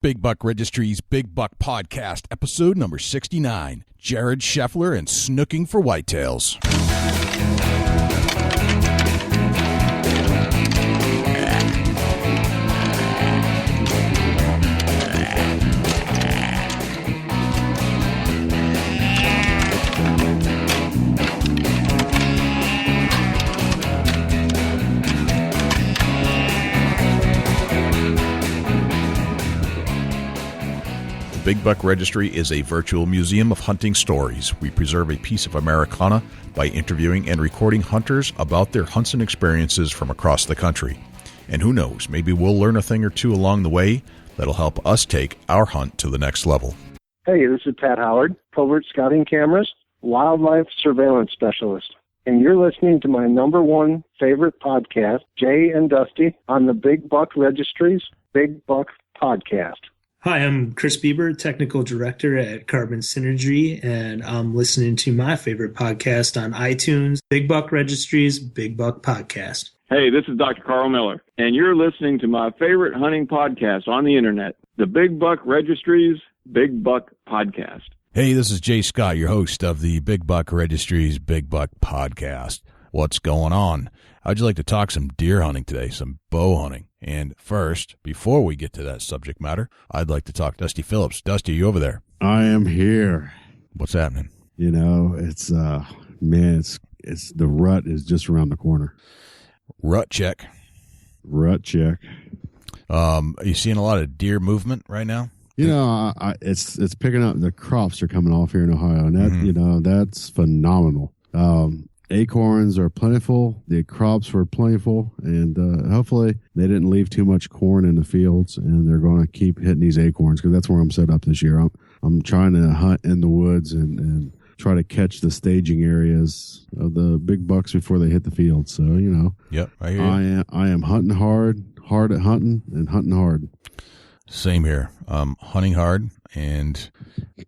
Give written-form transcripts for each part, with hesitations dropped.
Big Buck Registry's Big Buck Podcast, episode number 69. Jared Scheffler and Snooking for Whitetails. Big Buck Registry is a virtual museum of hunting stories. We preserve a piece of Americana by interviewing and recording hunters about their hunts and experiences from across the country. And who knows, maybe we'll learn a thing or two along the way that'll help us take our hunt to the next level. Hey, this is Pat Howard, Covert Scouting Cameras, Wildlife Surveillance Specialist. And you're listening to my number one favorite podcast, Jay and Dusty, on the Big Buck Registry's Big Buck Podcast. Hi, I'm Chris Bieber, Technical Director at Carbon Synergy, and I'm listening to my favorite podcast on iTunes, Big Buck Registry's Big Buck Podcast. Hey, this is Dr. Carl Miller, and you're listening to my favorite hunting podcast on the internet, the Big Buck Registry's Big Buck Podcast. Hey, this is Jay Scott, your host of the Big Buck Registry's Big Buck Podcast. What's going on? How'd you like to talk some deer hunting today, some bow hunting? And first, before we get to that subject matter, I'd like to talk Dusty Phillips. Dusty, are you over there? I am here. What's happening? You know, it's the rut is just around the corner. Rut check. Rut check. Are you seeing a lot of deer movement right now? You know, it's picking up. The crops are coming off here in Ohio, and that you know, that's phenomenal. Acorns are plentiful. The crops were plentiful, and hopefully they didn't leave too much corn in the fields, and they're going to keep hitting these acorns because that's where I'm set up this year. I'm trying to hunt in the woods and try to catch the staging areas of the big bucks before they hit the field. So, you know, yep, I hear you. I am hunting hard at hunting, and hunting hard. Same here. Hunting hard, and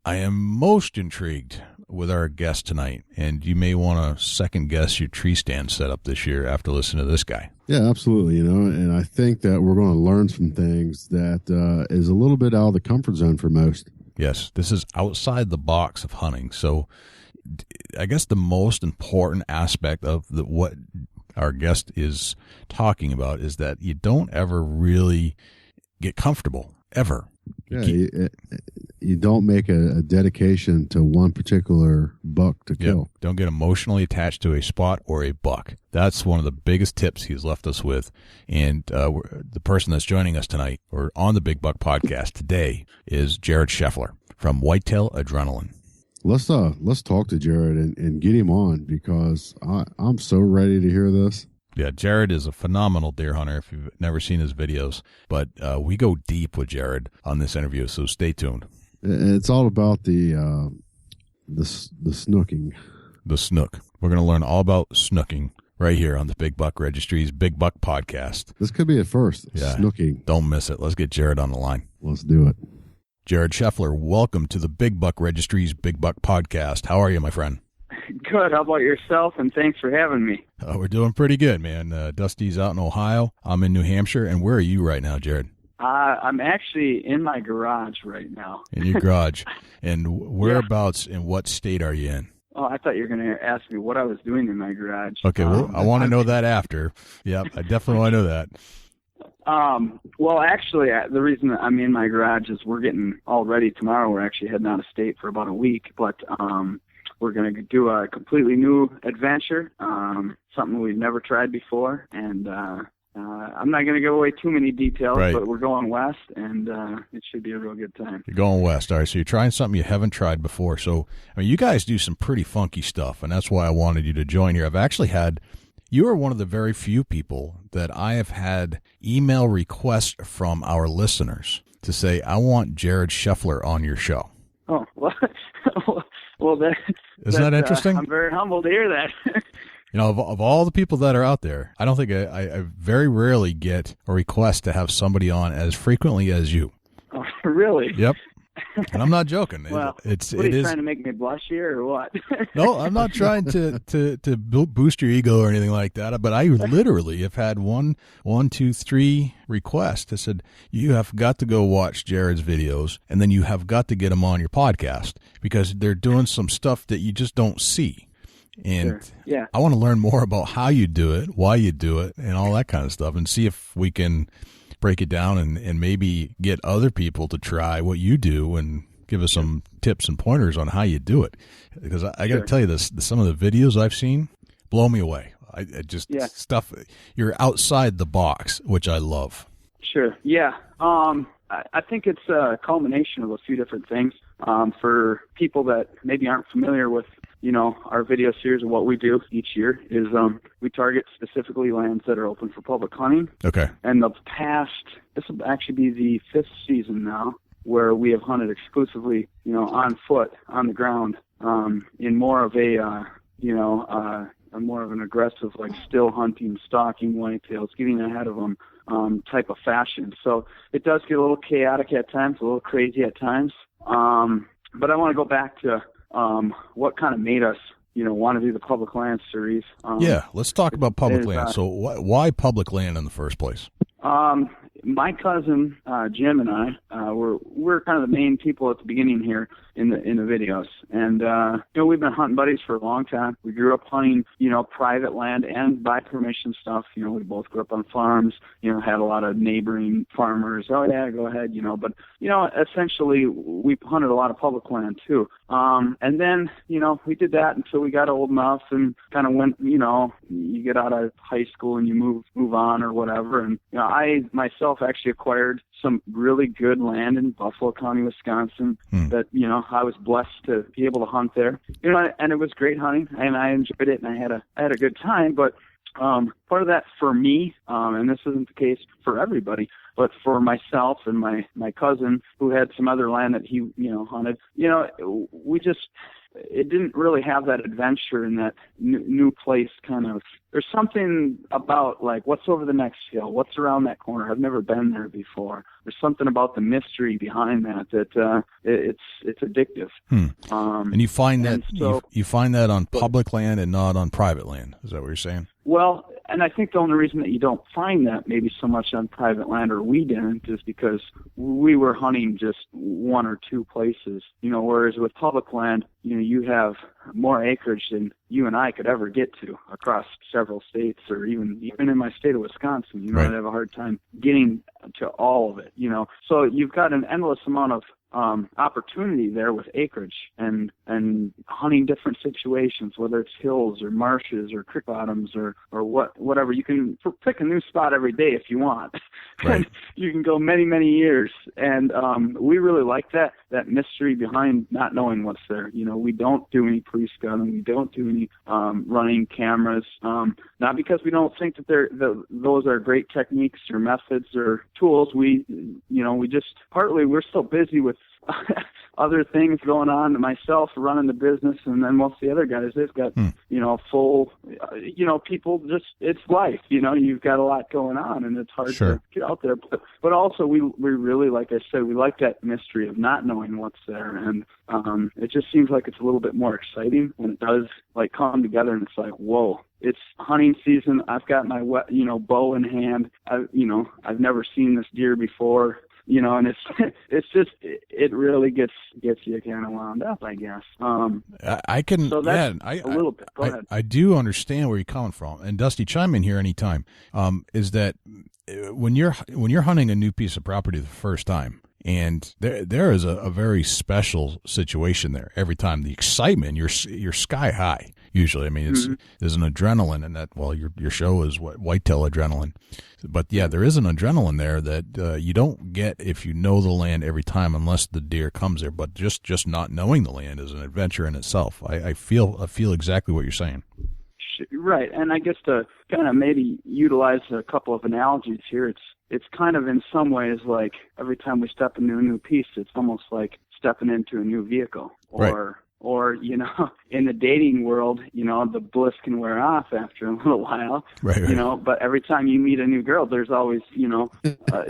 I am most intrigued with our guest tonight, and you may want to second guess your tree stand setup this year after listening to this guy. Yeah, absolutely. You know, and I think that we're going to learn some things that is a little bit out of the comfort zone for most. Yes, this is outside the box of hunting. So I guess the most important aspect of what our guest is talking about is that you don't ever really get comfortable, ever. Yeah, you don't make a dedication to one particular buck to kill. Yep. Don't get emotionally attached to a spot or a buck. That's one of the biggest tips he's left us with. And the person that's joining us tonight, or on the Big Buck Podcast today, is Jared Scheffler from Whitetail Adrenaline. Let's talk to Jared and get him on, because I'm so ready to hear this. Yeah, Jared is a phenomenal deer hunter if you've never seen his videos. But we go deep with Jared on this interview, so stay tuned. It's all about the snooking. The snook. We're going to learn all about snooking right here on the Big Buck Registry's Big Buck Podcast. This could be a first, yeah, snooking. Don't miss it. Let's get Jared on the line. Let's do it. Jared Scheffler, welcome to the Big Buck Registry's Big Buck Podcast. How are you, my friend? Good. How about yourself? And thanks for having me. We're doing pretty good, man. Dusty's out in Ohio. I'm in New Hampshire. And where are you right now, Jared? I'm actually in my garage right now. In your garage. And whereabouts in what state are you in? Oh, I thought you were going to ask me what I was doing in my garage. Okay, well, I want to know that after. Yep, I definitely want to know that. Well, actually, the reason that I'm in my garage is we're getting all ready tomorrow. We're actually heading out of state for about a week, but we're going to do a completely new adventure, something we've never tried before, and I'm not going to give away too many details, right, but we're going west, and it should be a real good time. You're going west. All right, so you're trying something you haven't tried before. So, I mean, you guys do some pretty funky stuff, and that's why I wanted you to join here. I've actually you are one of the very few people that I have had email requests from our listeners to say, I want Jared Scheffler on your show. Oh, well, isn't that interesting? I'm very humbled to hear that. You know, of all the people that are out there, I don't think I very rarely get a request to have somebody on as frequently as you. Oh, really? Yep. And I'm not joking. Well, it are you is trying to make me blush here or what? No, I'm not trying to boost your ego or anything like that. But I literally have had one, two, three requests. I said, you have got to go watch Jared's videos, and then you have got to get him on your podcast because they're doing some stuff that you just don't see. And Sure. Yeah. I want to learn more about how you do it, why you do it, and all that kind of stuff, and see if we can break it down and maybe get other people to try what you do and give us some tips and pointers on how you do it. Because I got to tell you this, some of the videos I've seen blow me away. I just stuff, you're outside the box, which I love. Sure. Yeah. I think it's a culmination of a few different things. For people that maybe aren't familiar with, our video series and what we do each year is we target specifically lands that are open for public hunting. Okay. And this will actually be the 5th season now where we have hunted exclusively, on foot, on the ground, in more of more of an aggressive, like still hunting, stalking whitetails, getting ahead of them type of fashion. So it does get a little chaotic at times, a little crazy at times. But I want to go back to what kind of made us, want to do the public land series. Let's talk about public land. So why public land in the first place? My cousin Jim and I we're kind of the main people at the beginning here in the videos, and we've been hunting buddies for a long time. We grew up hunting private land and by permission stuff. We both grew up on farms. Had a lot of neighboring farmers. Oh yeah, go ahead. But essentially we hunted a lot of public land too. And then we did that until we got old enough and kind of went. You get out of high school and you move on or whatever. And I myself actually acquired some really good land in Buffalo County, Wisconsin that, I was blessed to be able to hunt there, and it was great hunting and I enjoyed it and I had a good time. But part of that for me, and this isn't the case for everybody, but for myself and my cousin who had some other land that he, hunted, it didn't really have that adventure in that new place kind of. There's something about like what's over the next hill, what's around that corner. I've never been there before. There's something about the mystery behind that it's addictive. And you find that you find that on public land and not on private land. Is that what you're saying? Well, and I think the only reason that you don't find that maybe so much on private land, or we didn't, is because we were hunting just one or two places. Whereas with public land, you have more acreage than you and I could ever get to across several states, or even in my state of Wisconsin. Right. I'd have a hard time getting to all of it. So you've got an endless amount of opportunity there with acreage and hunting different situations, whether it's hills or marshes or creek bottoms or whatever. You can pick a new spot every day if you want. Right. You can go many, many years. And we really like that mystery behind not knowing what's there. We don't do any pre-scouting. We don't do any running cameras. Not because we don't think that those are great techniques or methods or tools. We just partly we're still busy with other things going on. Myself running the business, and then most of the other guys, they've got full people. Just it's life. You've got a lot going on, and it's hard to get out there. But also we really, like I said, we like that mystery of not knowing what's there, and it just seems like it's a little bit more exciting when it does like come together, and it's like, whoa. It's hunting season. I've got my bow in hand. I've never seen this deer before. And it's just it really gets you kind of wound up, I guess. I can. So that's a little bit. Go ahead. I do understand where you're coming from, and Dusty, chime in here anytime. Is that when you're hunting a new piece of property the first time, and there is a very special situation there every time. The excitement, you're sky high. Usually, I mean, there's an adrenaline in that. Well, your show is Whitetail Adrenaline, but yeah, there is an adrenaline there that you don't get if you know the land every time, unless the deer comes there. But just not knowing the land is an adventure in itself. I feel exactly what you're saying. Right, and I guess to kind of maybe utilize a couple of analogies here, it's kind of in some ways like every time we step into a new piece, it's almost like stepping into a new vehicle, or or, you know, in the dating world, you know, the bliss can wear off after a little while, right. You know, but every time you meet a new girl, there's always, you know,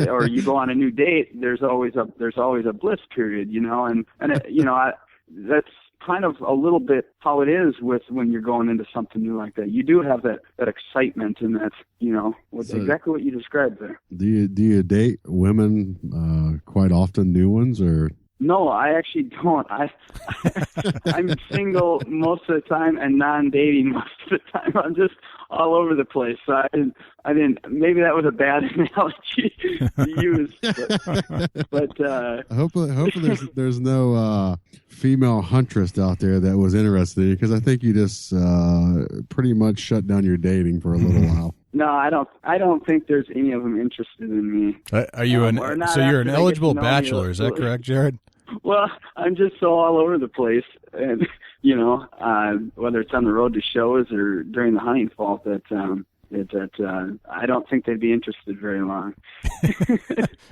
or you go on a new date, there's always a bliss period, you know, and it, you know, that's kind of a little bit how it is with when you're going into something new like that. You do have that excitement, and that's, you know, exactly what you described there. Do you date women quite often, new ones, or? No, I actually don't. I'm single most of the time and non-dating most of the time. I'm just all over the place. So I didn't. Maybe that was a bad analogy to use. But hopefully there's no female huntress out there that was interested in you, because I think you just pretty much shut down your dating for a little while. No, I don't think there's any of them interested in me. Are you so you're an eligible bachelor? Is that correct, Jared? Well, I'm just so all over the place, and you know, whether it's on the road to shows or during the hunting fall, that I don't think they'd be interested very long.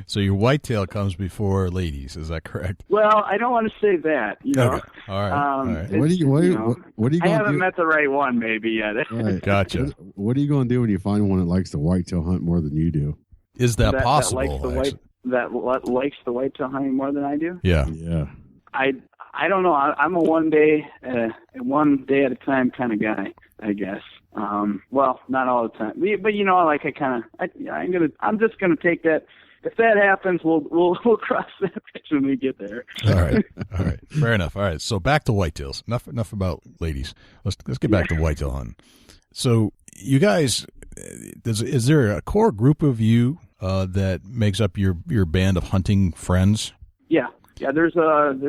So your whitetail comes before ladies, is that correct? Well, I don't want to say that. You know, okay. All right. What are you going to do? I haven't met the right one, maybe yet. Right. Gotcha. What are you going to do when you find one that likes the whitetail hunt more than you do? Is that possible? That likes the whitetail hunting more than I do? Yeah. I don't know. I'm a one day at a time kind of guy, I guess. Well, not all the time, but you know, like I'm just gonna take that. If that happens, we'll cross that bridge when we get there. All right. Fair enough. All right. So back to whitetails. Enough about ladies. Let's get back to whitetail hunting. So you guys, is there a core group of you that makes up your band of hunting friends? Yeah. There's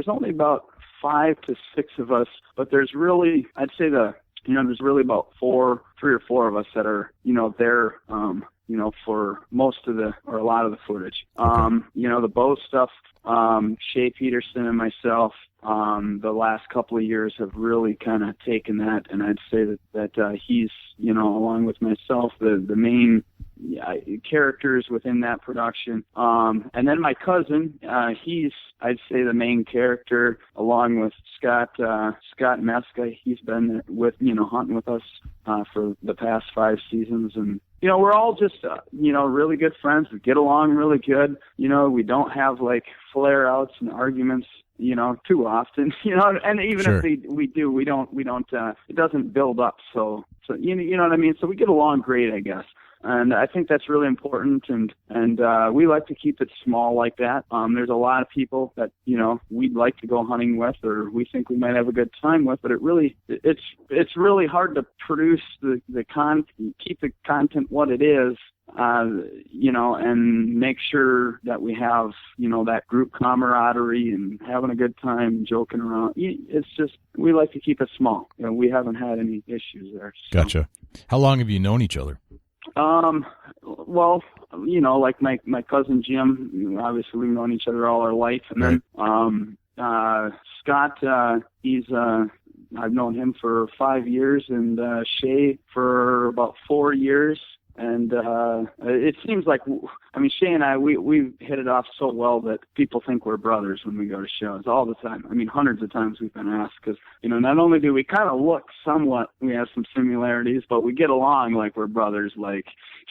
only about 5 to 6 of us, but there's really, I'd say there's really about 3 or 4 of us that are, you know, there, you know, for most of or a lot of the footage. Okay. You know, the bow stuff, Shea Peterson and myself, the last couple of years have really kind of taken that, and I'd say that he's, you know, along with myself, the main characters within that production. And then my cousin, he's, I'd say, the main character, along with Scott Meska. He's been with, you know, hunting with us for the past 5 seasons, and you know, we're all just, you know, really good friends. We get along really good. You know, we don't have like flare-outs and arguments, you know, too often. You know, and even Sure. if we do, we don't. It doesn't build up. So you know what I mean. So we get along great, I guess. And I think that's really important, and we like to keep it small like that. There's a lot of people that, you know, we'd like to go hunting with, or we think we might have a good time with, but it's really hard to produce keep the content what it is, you know, and make sure that we have, you know, that group camaraderie and having a good time, joking around. It's just, we like to keep it small. You know, we haven't had any issues there. So. Gotcha. How long have you known each other? Well, you know, like my cousin Jim, obviously we've known each other all our life. And then, Scott, I've known him for 5 years, and, Shay for about 4 years. And, it seems like, I mean, Shay and I, we hit it off so well that people think we're brothers when we go to shows all the time. I mean, hundreds of times we've been asked, because, you know, not only do we kind of look somewhat, we have some similarities, but we get along like we're brothers. Like,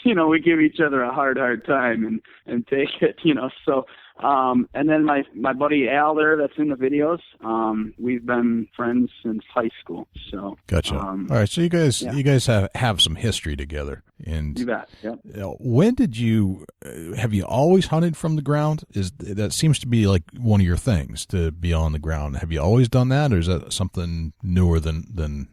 you know, we give each other a hard time and take it, you know. So, and then my buddy Al there, that's in the videos, we've been friends since high school. So gotcha. All right, so you guys have some history together, and you bet. Yep. When did you have you always hunted from the ground? That seems to be like one of your things, to be on the ground. Have you always done that, or is that something newer than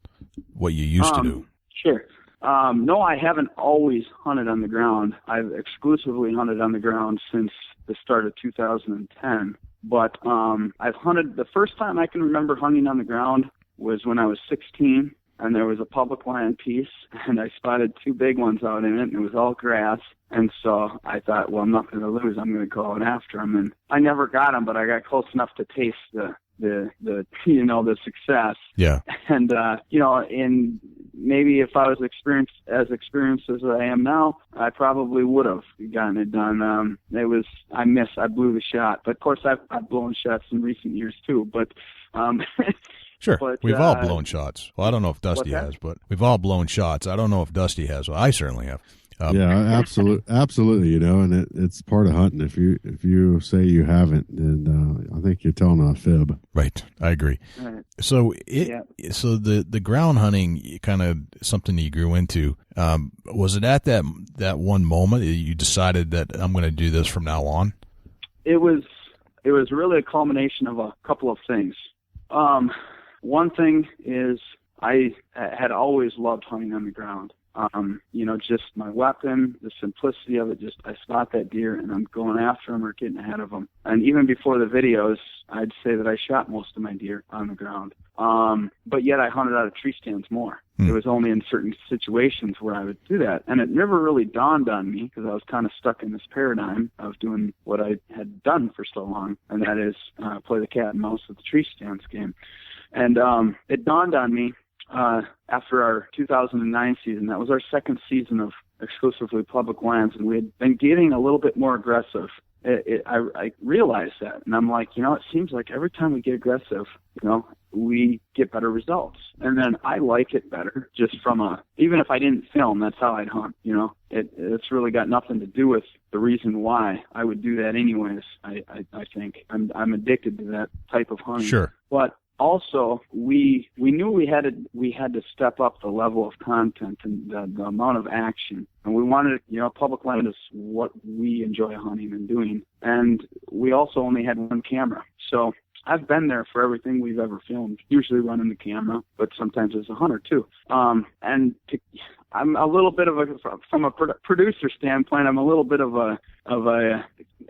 what you used to do? Sure. No, I haven't always hunted on the ground. I've exclusively hunted on the ground since the start of 2010. But I've hunted, the first time I can remember hunting on the ground was when I was 16, and there was a public land piece, and I spotted 2 big ones out in it, and it was all grass. And so I thought, well, I'm not going to lose. I'm going to go out after them. And I never got them, but I got close enough to taste the you know, the success. Yeah. And you know, in maybe if I was experienced as I am now, I probably would have gotten it done. I blew the shot, but of course I've blown shots in recent years too. But Sure. But, we've all blown shots. Well, I don't know if Dusty What's that? has, but we've all blown shots. I don't know if Dusty has. Well, I certainly have. Yeah, absolutely. You know, and it's part of hunting. If you say you haven't, then I think you're telling a fib. Right, I agree. Right. So so the ground hunting kind of something that you grew into. Was it at that one moment that you decided that I'm going to do this from now on? It was really a culmination of a couple of things. One thing is I had always loved hunting on the ground. You know, just my weapon, the simplicity of it, just I spot that deer and I'm going after him or getting ahead of him. And even before the videos, I'd say that I shot most of my deer on the ground. But yet I hunted out of tree stands more. It was only in certain situations where I would do that. And it never really dawned on me because I was kind of stuck in this paradigm of doing what I had done for so long, and that is play the cat and mouse with the tree stands game. And it dawned on me after our 2009 season. That was our second season of exclusively public lands, and we had been getting a little bit more aggressive. I realized that, and I'm like, you know, it seems like every time we get aggressive, you know, we get better results. And then I like it better just from even if I didn't film, that's how I'd hunt, you know. It's really got nothing to do with the reation why I would do that anyways. I think I'm addicted to that type of hunting. Sure. But also, we knew we had to step up the level of content and the amount of action, and we wanted, you know, public land is what we enjoy hunting and doing, and we also only had one camera. So I've been there for everything we've ever filmed, usually running the camera, but sometimes as a hunter too. I'm a little bit of from a producer standpoint, I'm a little bit of a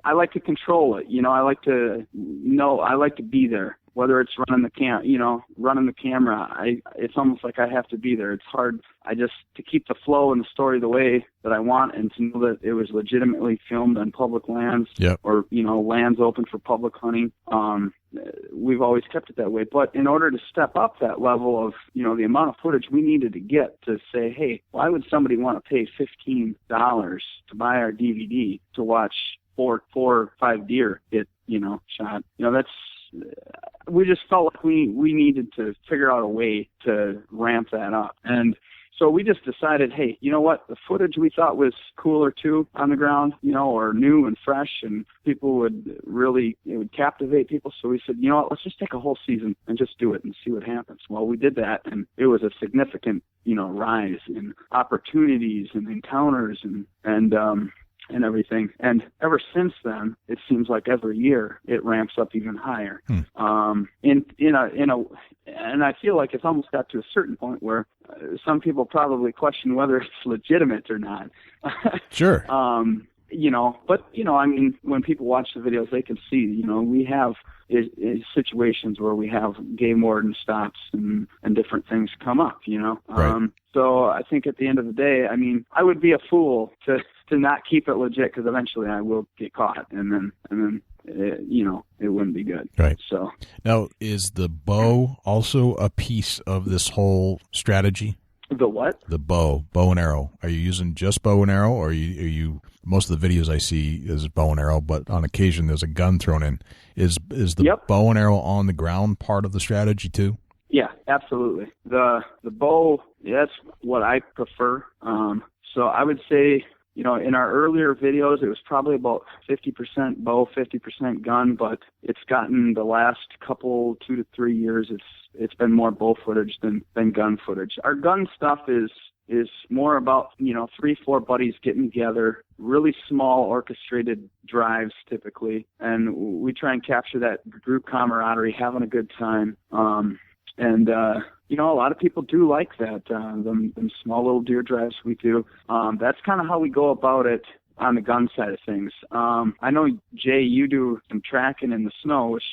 I like to control it, you know. I like to be there. Whether it's running the camera, it's almost like I have to be there. It's hard. To keep the flow and the story the way that I want, and to know that it was legitimately filmed on public lands, or, you know, lands open for public hunting. We've always kept it that way. But in order to step up that level of, you know, the amount of footage we needed to get to say, hey, why would somebody want to pay $15 to buy our DVD to watch four or five deer get, you know, shot? You know, we just felt like we needed to figure out a way to ramp that up. And so we just decided, hey, you know what? The footage we thought was cool or two on the ground, you know, or new and fresh, and it would captivate people. So we said, you know what? Let's just take a whole season and just do it and see what happens. Well, we did that, and it was a significant, you know, rise in opportunities and encounters and everything. And ever since then, it seems like every year it ramps up even higher. And I feel like it's almost got to a certain point where some people probably question whether it's legitimate or not. Sure. You know, but, you know, I mean, when people watch the videos, they can see, you know, we have situations where we have game warden stops and different things come up, you know. Right. So I think at the end of the day, I mean, I would be a fool to not keep it legit, because eventually I will get caught, and then you know, it wouldn't be good. Right. So now, is the bow also a piece of this whole strategy? The what? The bow and arrow. Are you using just bow and arrow, or are you most of the videos I see is bow and arrow, but on occasion there's a gun thrown in. Is the bow and arrow on the ground part of the strategy too? Yeah, absolutely. The bow, that's what I prefer. So I would say, you know, in our earlier videos, it was probably about 50% bow, 50% gun, but it's gotten the last 2 to 3 years, it's been more bow footage than gun footage. Our gun stuff is more about, you know, 3-4 buddies getting together, really small orchestrated drives typically, and we try and capture that group camaraderie, having a good time. You know, a lot of people do like that, them small little deer drives we do. That's kind of how we go about it on the gun side of things. I know, Jay, you do some tracking in the snow, which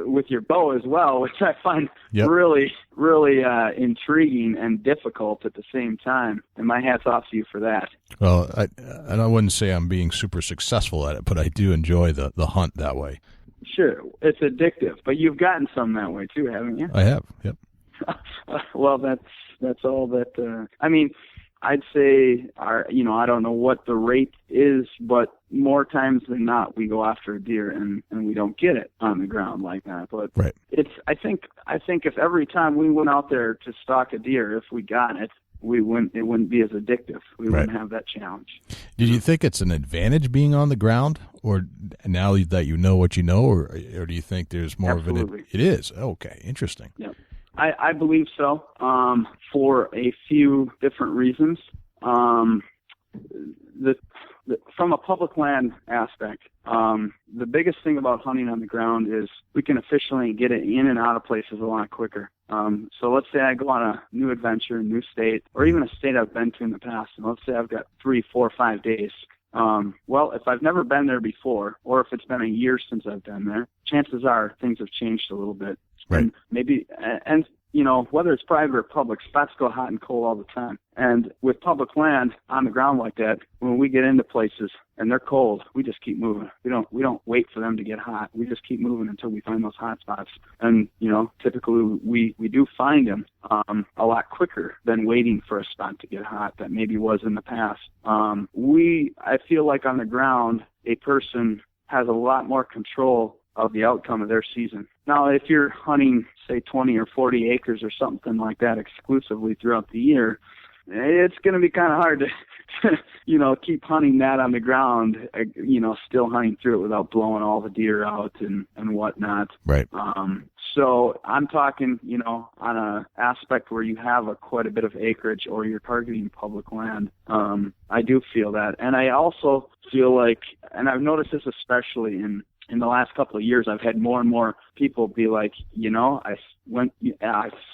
with your bow as well, which I find really, really intriguing and difficult at the same time. And my hat's off to you for that. Well, I wouldn't say I'm being super successful at it, but I do enjoy the hunt that way. Sure, it's addictive, but you've gotten some that way too, haven't you? I have, yep. Well, that's all that, I mean, I'd say I don't know what the rate is, but more times than not, we go after a deer and we don't get it on the ground like that. But Right. I think if every time we went out there to stalk a deer, if we got it, it wouldn't be as addictive. We Right. wouldn't have that challenge. Did you think it's an advantage being on the ground, or now that you know what you know, or do you think there's more Absolutely. of it? It is. Okay, interesting. Yep. I believe so, for a few different reasons. From a public land aspect, the biggest thing about hunting on the ground is we can efficiently get it in and out of places a lot quicker. So let's say I go on a new adventure, a new state, or even a state I've been to in the past, and let's say I've got 3, 4, 5 days. Well, if I've never been there before, or if it's been a year since I've been there, chances are things have changed a little bit. Right. And maybe, whether it's private or public, spots go hot and cold all the time. And with public land on the ground like that, when we get into places and they're cold, we just keep moving. We don't wait for them to get hot. We just keep moving until we find those hot spots. And, typically we do find them a lot quicker than waiting for a spot to get hot that maybe was in the past. I feel like on the ground, a person has a lot more control of the outcome of their season. Now, if you're hunting, say, 20 or 40 acres or something like that exclusively throughout the year, it's going to be kind of hard to, keep hunting that on the ground, still hunting through it without blowing all the deer out and whatnot. Right. So I'm talking, on a aspect where you have quite a bit of acreage or you're targeting public land. I do feel that. And I also feel like, and I've noticed this especially in the last couple of years, I've had more and more people be like, I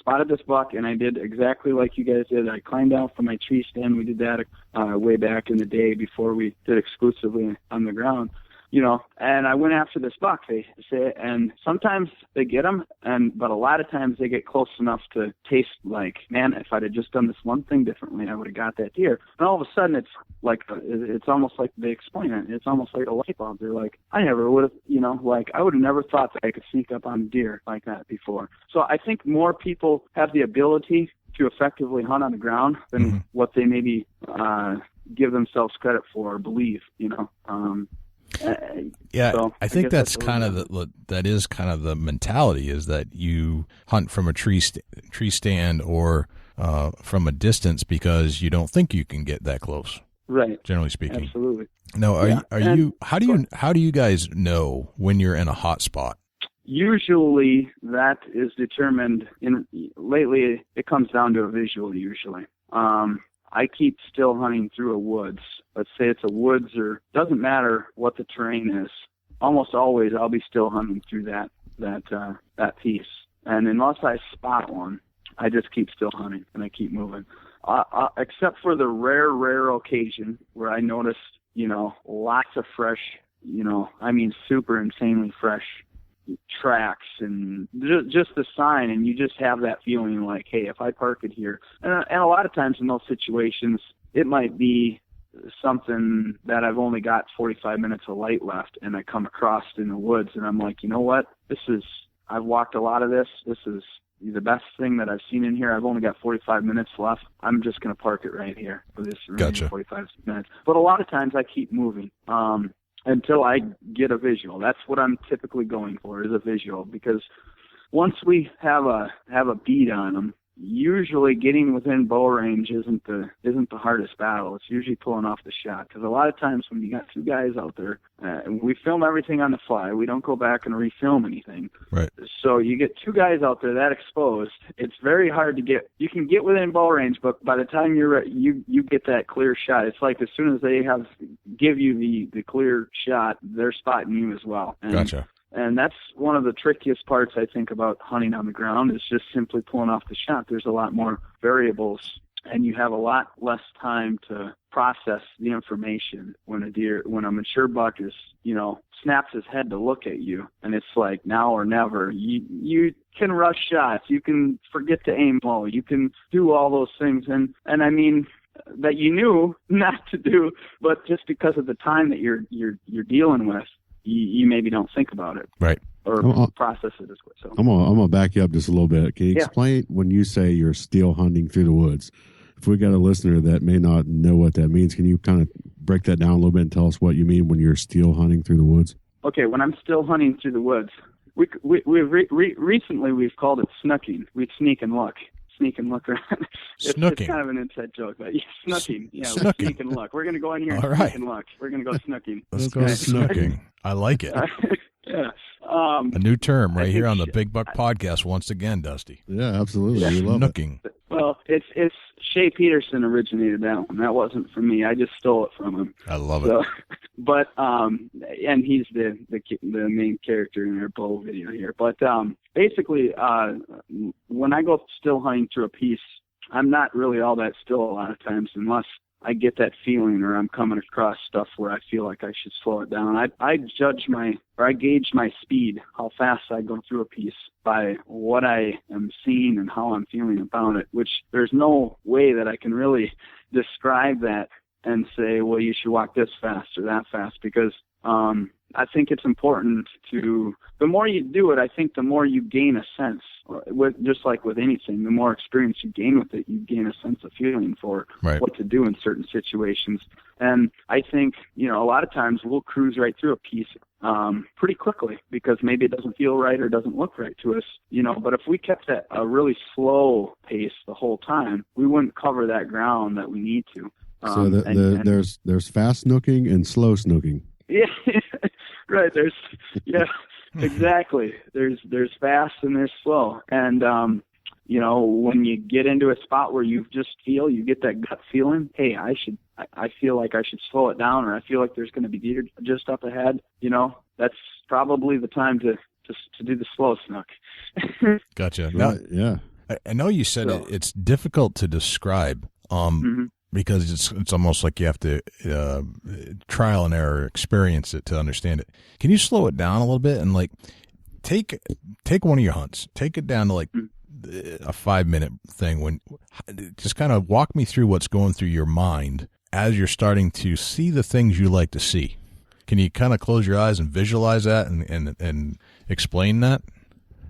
spotted this buck and I did exactly like you guys did. I climbed out from my tree stand. We did that way back in the day before we did exclusively on the ground. And I went after this buck, they say, and sometimes they get them, but a lot of times they get close enough to taste like, man, if I'd have just done this one thing differently, I would have got that deer. And all of a sudden, it's almost like they explain it. It's almost like a light bulb. They're like, I never would have, I would have never thought that I could sneak up on deer like that before. So I think more people have the ability to effectively hunt on the ground than what they maybe give themselves credit for or believe, So I think that's kind of the mentality, is that you hunt from a tree stand or from a distance because you don't think you can get that close. Right. Generally speaking. Absolutely. No, how do you guys know when you're in a hot spot? Usually that is determined lately it comes down to a visual usually. I keep still hunting through a woods. Let's say it's a woods, or doesn't matter what the terrain is. Almost always I'll be still hunting through that piece. And unless I spot one, I just keep still hunting and I keep moving. Except for the rare occasion where I notice, lots of fresh, super insanely fresh tracks and just the sign, and you just have that feeling like, hey, if I park it here, and a lot of times in those situations it might be something that I've only got 45 minutes of light left and I come across in the woods and I'm like, you know what, I've walked a lot of this is the best thing that I've seen in here. I've only got 45 minutes left. I'm just going to park it right here for this remaining 45 minutes. But a lot of times I keep moving until I get a visual. That's what I'm typically going for, is a visual, because once we have a bead on them, usually getting within bow range isn't the hardest battle. It's usually pulling off the shot, because a lot of times when you got two guys out there, we film everything on the fly. We don't go back and refilm anything. Right. So you get two guys out there that exposed. It's very hard to get. You can get within bow range, but by the time you get that clear shot, it's like as soon as they give you the clear shot, they're spotting you as well. Gotcha. And that's one of the trickiest parts, I think, about hunting on the ground, is just simply pulling off the shot. There's a lot more variables, and you have a lot less time to process the information when a mature buck is, snaps his head to look at you, and it's like now or never. You can rush shots. You can forget to aim low. You can do all those things. And I mean, that you knew not to do, but just because of the time that you're dealing with, you maybe don't think about it, right, or process it as quick. So I'm gonna back you up just a little bit. Can you explain when you say you're still hunting through the woods? if we got a listener that may not know what that means, can you kind of break that down a little bit and tell us what you mean when you're still hunting through the woods? Okay, when I'm still hunting through the woods, recently we've called it snooking. We sneak and look. Sneak and look around. It's kind of an inside joke, but yeah, snooking. Yeah, we sneak and look. We're going to go in here and sneak and look. We're going to go snooking. Let's go snooking. I like it. Yeah. A new term right here on the Big Buck Podcast once again, Dusty. Yeah, absolutely. Yeah. We love snooking. It. Well, it's Shea Peterson originated that one. That wasn't from me. I just stole it from him. I love it. But and he's the main character in our bow video here. But basically, when I go still hunting through a piece, I'm not really all that still a lot of times unless I get that feeling or I'm coming across stuff where I feel like I should slow it down. I gauge my speed, how fast I go through a piece, by what I am seeing and how I'm feeling about it, which there's no way that I can really describe that and say, well, you should walk this fast or that fast, because I think it's important to, the more you do it, I think the more you gain a sense, just like with anything, the more experience you gain with it, you gain a sense of feeling for what to do in certain situations. And I think, a lot of times we'll cruise right through a piece pretty quickly because maybe it doesn't feel right or doesn't look right to us, but if we kept at a really slow pace the whole time, we wouldn't cover that ground that we need to. So there's fast snooking and slow snooking. Yeah, right. Exactly. There's fast and there's slow. And, when you get into a spot where you just you get that gut feeling, hey, I feel like I should slow it down, or I feel like there's going to be deer just up ahead, that's probably the time to do the slow snook. Gotcha. Now, yeah. I know you said it's difficult to describe. Because it's almost like you have to trial and error experience it to understand it. Can you slow it down a little bit and take one of your hunts, take it down to a 5-minute thing, when just kind of walk me through what's going through your mind as you're starting to see the things you like to see. Can you kind of close your eyes and visualize that and explain that?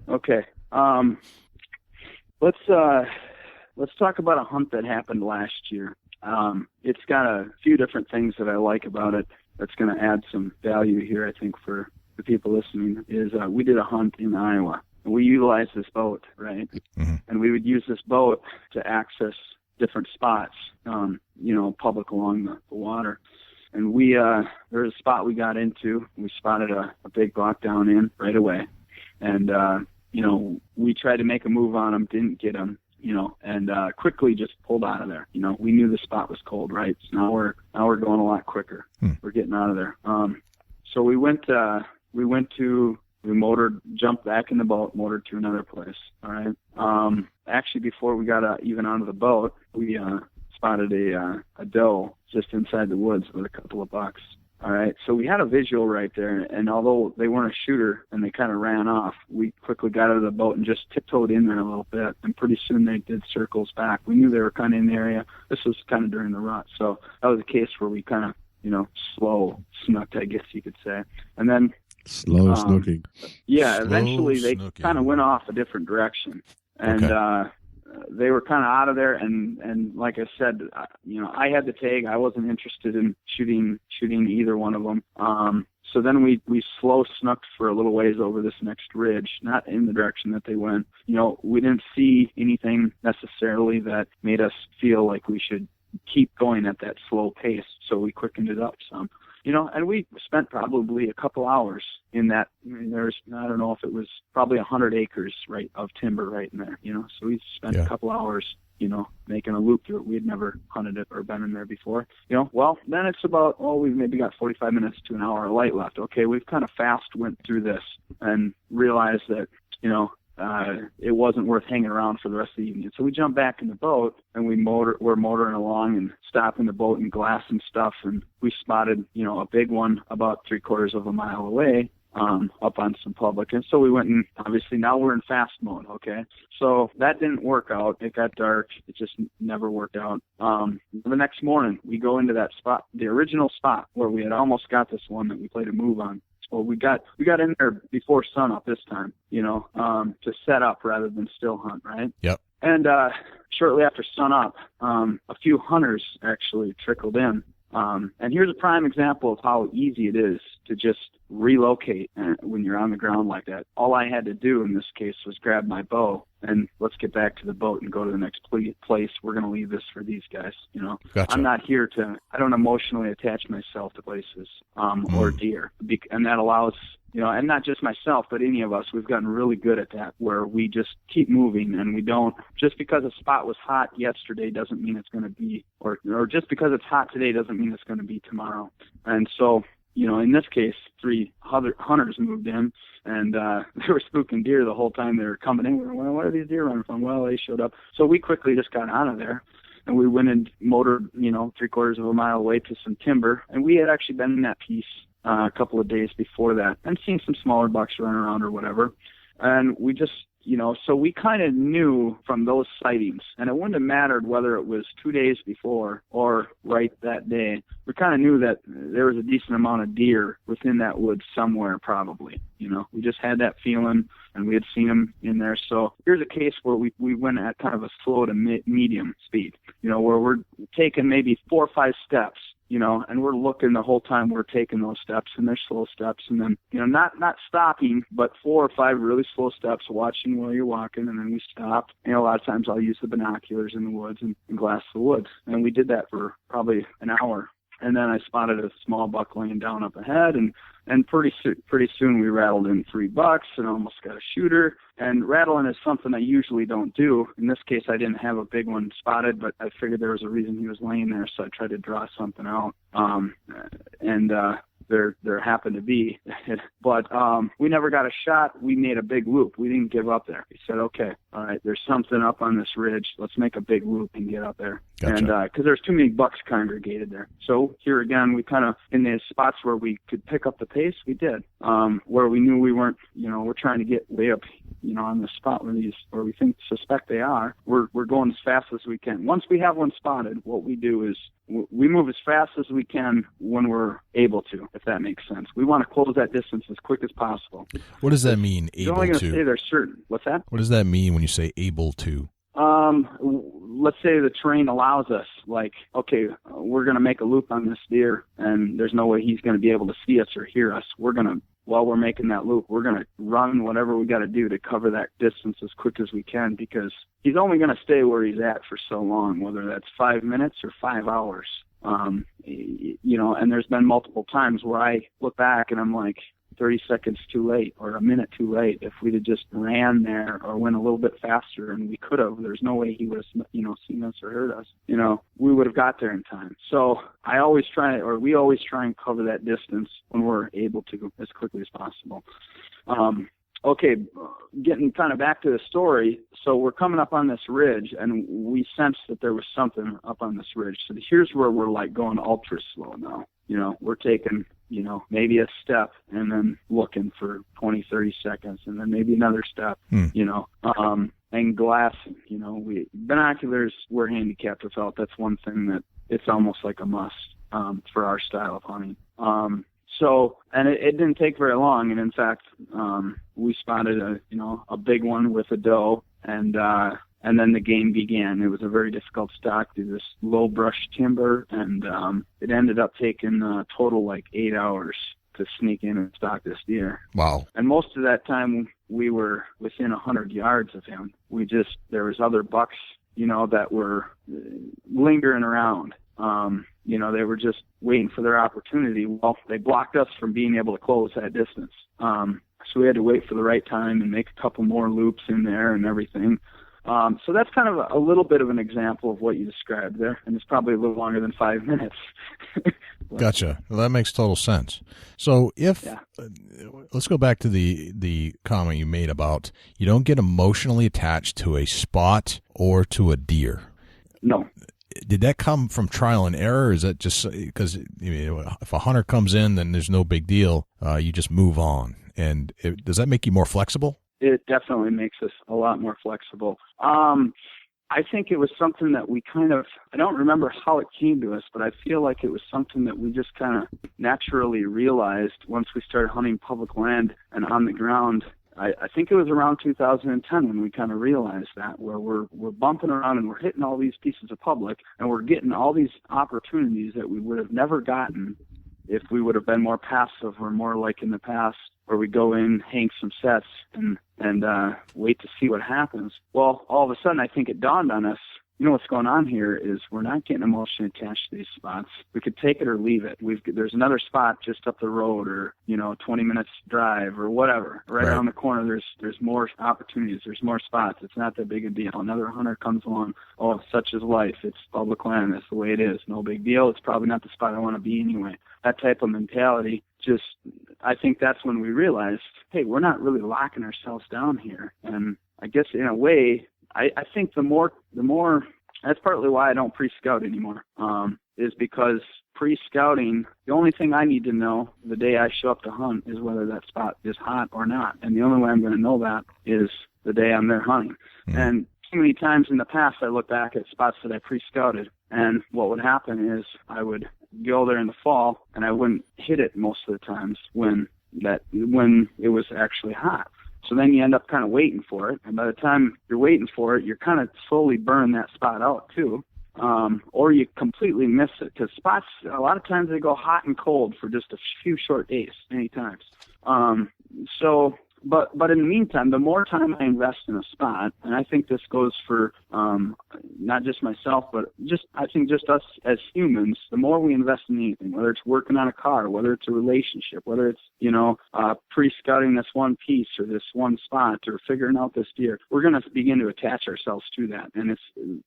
Okay. Let's talk about a hunt that happened last year. It's got a few different things that I like about it that's going to add some value here, I think, for the people listening, is we did a hunt in Iowa. And we utilized this boat, right? Mm-hmm. And we would use this boat to access different spots, public along the water. And there was a spot we got into. We spotted a big buck down in right away. And, we tried to make a move on him, didn't get him. And quickly just pulled out of there. We knew the spot was cold, right? So now we're going a lot quicker. We're getting out of there. So we motored, jumped back in the boat, motored to another place. All right. Actually, before we got even onto the boat, we spotted a doe just inside the woods with a couple of bucks. All right, so we had a visual right there, and although they weren't a shooter and they kind of ran off, we quickly got out of the boat and just tiptoed in there a little bit, and pretty soon they did circles back. We knew they were kind of in the area. This was kind of during the rut, so that was a case where we kind of, slow snooked, I guess you could say. And then slow snooking. Yeah, eventually they kind of went off a different direction, and they were kind of out of there, and like I said, I had the tag. I wasn't interested in shooting either one of them. So then we slow snucked for a little ways over this next ridge, not in the direction that they went. We didn't see anything necessarily that made us feel like we should keep going at that slow pace, so we quickened it up some. And we spent probably a couple hours in that. There's, I don't know if it was probably 100 acres of timber right in there, so we spent a couple hours, making a loop through it. We had never hunted it or been in there before, well, then it's about, we've maybe got 45 minutes to an hour of light left. Okay. We've kind of fast went through this and realized that, it wasn't worth hanging around for the rest of the evening. So we jumped back in the boat and we're motoring along and stopping the boat and glassing stuff. And we spotted, a big one about 3/4 of a mile away, up on some public. And so we went, and obviously now we're in fast mode. Okay. So that didn't work out. It got dark. It just never worked out. The next morning we go into that spot, the original spot where we had almost got this one that we played a move on. Well, we got in there before sunup this time, to set up rather than still hunt, right? Yep. And shortly after sunup, a few hunters actually trickled in. And here's a prime example of how easy it is to just relocate when you're on the ground like that. All I had to do in this case was grab my bow and let's get back to the boat and go to the next place. We're going to leave this for these guys. Gotcha. I'm not here I don't emotionally attach myself to places or deer. And that allows, and not just myself, but any of us, we've gotten really good at that, where we just keep moving and we don't, just because a spot was hot yesterday doesn't mean it's going to be, or just because it's hot today doesn't mean it's going to be tomorrow. And so, in this case, 3 hunters moved in, and they were spooking deer the whole time they were coming in. We were, well, where are these deer running from? Well, they showed up. So we quickly just got out of there, and we went and motored, 3/4 of a mile away to some timber. And we had actually been in that piece a couple of days before that and seen some smaller bucks run around or whatever. And we just, so we kind of knew from those sightings, and it wouldn't have mattered whether it was 2 days before or right that day. We kind of knew that there was a decent amount of deer within that woods somewhere, probably. We just had that feeling, and we had seen them in there. So here's a case where we went at kind of a slow to medium speed, where we're taking maybe 4 or 5 steps, and we're looking the whole time we're taking those steps, and they're slow steps, and then, not stopping, but 4 or 5 really slow steps, watching while you're walking, and then we stop. A lot of times I'll use the binoculars in the woods and glass the woods, and we did that for probably an hour. And then I spotted a small buck laying down up ahead, and pretty soon we rattled in 3 bucks and almost got a shooter. And rattling is something I usually don't do. In this case, I didn't have a big one spotted, but I figured there was a reason he was laying there, so I tried to draw something out. There happened to be. But we never got a shot. We made a big loop. We didn't give up there. We said, okay, all right, there's something up on this ridge. Let's make a big loop and get up there. Gotcha. And because there's too many bucks congregated there. So here again, we kind of, in the spots where we could pick up the pace, we did. Where we knew we weren't, we're trying to get way up, on the spot where we suspect they are, we're going as fast as we can. Once we have one spotted, what we do is we move as fast as we can when we're able to, if that makes sense. We want to close that distance as quick as possible. What does that mean, You're able only going to? to say they're certain. What's that? What does that mean when you say able to? Let's say the terrain allows us, like, okay, we're going to make a loop on this deer, and there's no way he's going to be able to see us or hear us. While we're making that loop, we're going to run whatever we got to do to cover that distance as quick as we can, because he's only going to stay where he's at for so long, whether that's 5 minutes or 5 hours. And there's been multiple times where I look back and I'm like, 30 seconds too late or a minute too late. If we'd have just ran there or went a little bit faster, and we could have, there's no way he would have, seen us or heard us, we would have got there in time. So we always try and cover that distance when we're able to as quickly as possible. Okay, getting kind of back to the story. So we're coming up on this ridge, and we sensed that there was something up on this ridge. So here's where we're like going ultra slow now. We're taking, maybe a step and then looking for 20, 30 seconds, and then maybe another step, and glassing, binoculars, we're handicapped without. That's one thing that it's almost like a must, for our style of hunting. And it didn't take very long. And in fact, we spotted a big one with a doe, and then the game began. It was a very difficult stalk through this low brush timber, and it ended up taking a total like 8 hours to sneak in and stalk this deer. Wow. And most of that time we were within 100 yards of him. There was other bucks, that were lingering around. They were just waiting for their opportunity. Well, they blocked us from being able to close that distance. So we had to wait for the right time and make a couple more loops in there and everything. So that's kind of a little bit of an example of what you described there, and it's probably a little longer than 5 minutes. Gotcha. Well, that makes total sense. So let's go back to the comment you made about you don't get emotionally attached to a spot or to a deer. No. Did that come from trial and error? Or is that just because if a hunter comes in, then there's no big deal. You just move on. And does that make you more flexible? It definitely makes us a lot more flexible. I think it was something that we I don't remember how it came to us, but I feel like it was something that we just kind of naturally realized once we started hunting public land and on the ground. I think it was around 2010 when we kind of realized that, where we're bumping around and we're hitting all these pieces of public, and we're getting all these opportunities that we would have never gotten if we would have been more passive or more like in the past, where we go in, hang some sets, and wait to see what happens. Well, all of a sudden, I think it dawned on us, you know, what's going on here is we're not getting emotionally attached to these spots. We could take it or leave it. There's another spot just up the road, or, you know, 20 minutes drive or whatever. Right around the corner, there's more opportunities. There's more spots. It's not that big a deal. Another hunter comes along. Oh, such is life. It's public land. That's the way it is. No big deal. It's probably not the spot I want to be anyway. That type of mentality, I think that's when we realized, hey, we're not really locking ourselves down here. And I guess in a way, I think the more that's partly why I don't pre-scout anymore, is because pre-scouting, the only thing I need to know the day I show up to hunt is whether that spot is hot or not. And the only way I'm going to know that is the day I'm there hunting. Mm-hmm. And too many times in the past, I look back at spots that I pre-scouted, and what would happen is I would go there in the fall, and I wouldn't hit it most of the times when it was actually hot. So then you end up kind of waiting for it, and by the time you're waiting for it, you're kind of slowly burning that spot out too, or you completely miss it, because spots, a lot of times they go hot and cold for just a few short days, many times. But in the meantime, the more time I invest in a spot, and I think this goes for not just myself, but I think just us as humans, the more we invest in anything, whether it's working on a car, whether it's a relationship, whether it's, pre-scouting this one piece or this one spot or figuring out this deer, we're going to begin to attach ourselves to that. And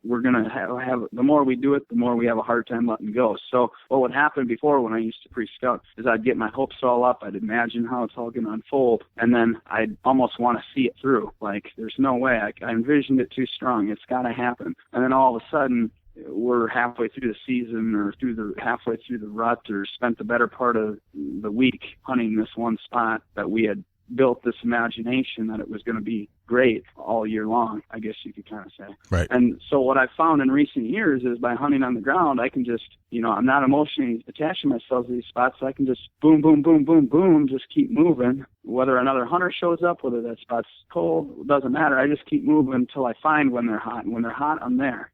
we're going to have the more we do it, the more we have a hard time letting go. So what would happen before when I used to pre-scout is I'd get my hopes all up. I'd imagine how it's all going to unfold. And then I'd almost want to see it through. Like, there's no way. I envisioned it too strong. It's got to happen. And then all of a sudden, we're halfway through the season or halfway through the rut, or spent the better part of the week hunting this one spot that we had built this imagination that it was going to be great all year long, I guess you could kind of say. Right. And so what I've found in recent years is by hunting on the ground, I can just, I'm not emotionally attaching myself to these spots, so I can just boom, boom, boom, boom, boom, just keep moving. Whether another hunter shows up, whether that spot's cold, it doesn't matter. I just keep moving until I find when they're hot. And when they're hot, I'm there.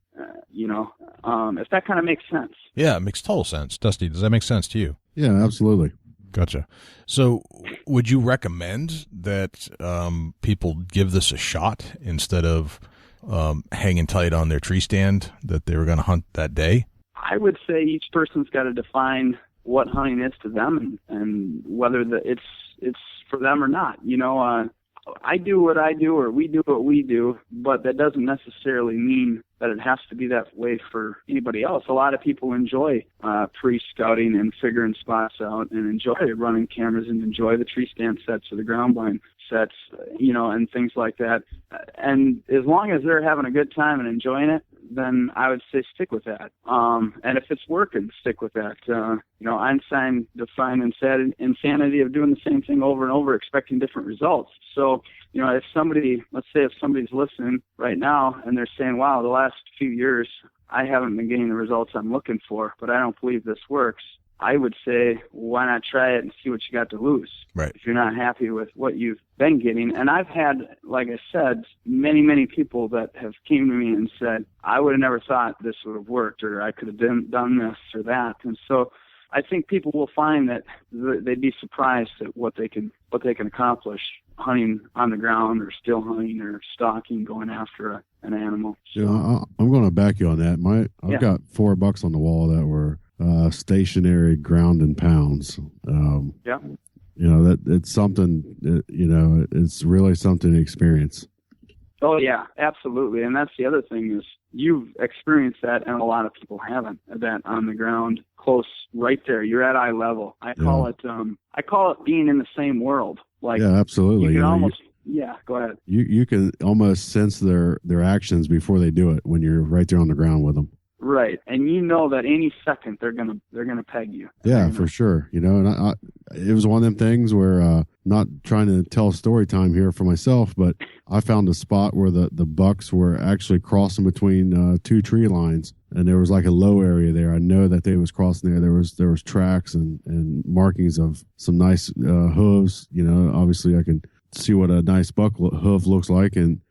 If that kind of makes sense. Yeah, it makes total sense. Dusty, does that make sense to you? Yeah, absolutely. Gotcha. So would you recommend that people give this a shot instead of hanging tight on their tree stand that they were going to hunt that day? I would say each person's got to define what hunting is to them and whether it's for them or not. I do what I do, or we do what we do, but that doesn't necessarily mean that it has to be that way for anybody else. A lot of people enjoy pre-scouting and figuring spots out, and enjoy running cameras, and enjoy the tree stand sets or the ground blind sets, and things like that. And as long as they're having a good time and enjoying it, then I would say stick with that. And if it's working, stick with that. Einstein defined insanity of doing the same thing over and over, expecting different results. So, let's say if somebody's listening right now and they're saying, wow, the last few years I haven't been getting the results I'm looking for, but I don't believe this works, I would say, why not try it and see what you got to lose? Right. If you're not happy with what you've been getting. And I've had, like I said, many, many people that have came to me and said, I would have never thought this would have worked, or I could have done this or that. And so I think people will find that they'd be surprised at what they can accomplish hunting on the ground, or still hunting, or stalking, going after an animal. So, I'm going to back you on that. I've got $4 on the wall that were stationary ground and pounds. That it's something, it's really something to experience. Oh yeah, absolutely. And that's the other thing, is you've experienced that, and a lot of people haven't, that on the ground, close, right there. You're at eye level. I call it being in the same world. Like, yeah, absolutely. You can go ahead. You can almost sense their actions before they do it when you're right there on the ground with them. Right, and that any second they're gonna peg you. Yeah, for sure. And it was one of them things where, not trying to tell story time here for myself, but I found a spot where the bucks were actually crossing between two tree lines, and there was like a low area there. I know that they was crossing there. There was tracks and markings of some nice hooves. Obviously I can see what a nice buck hoof looks like, and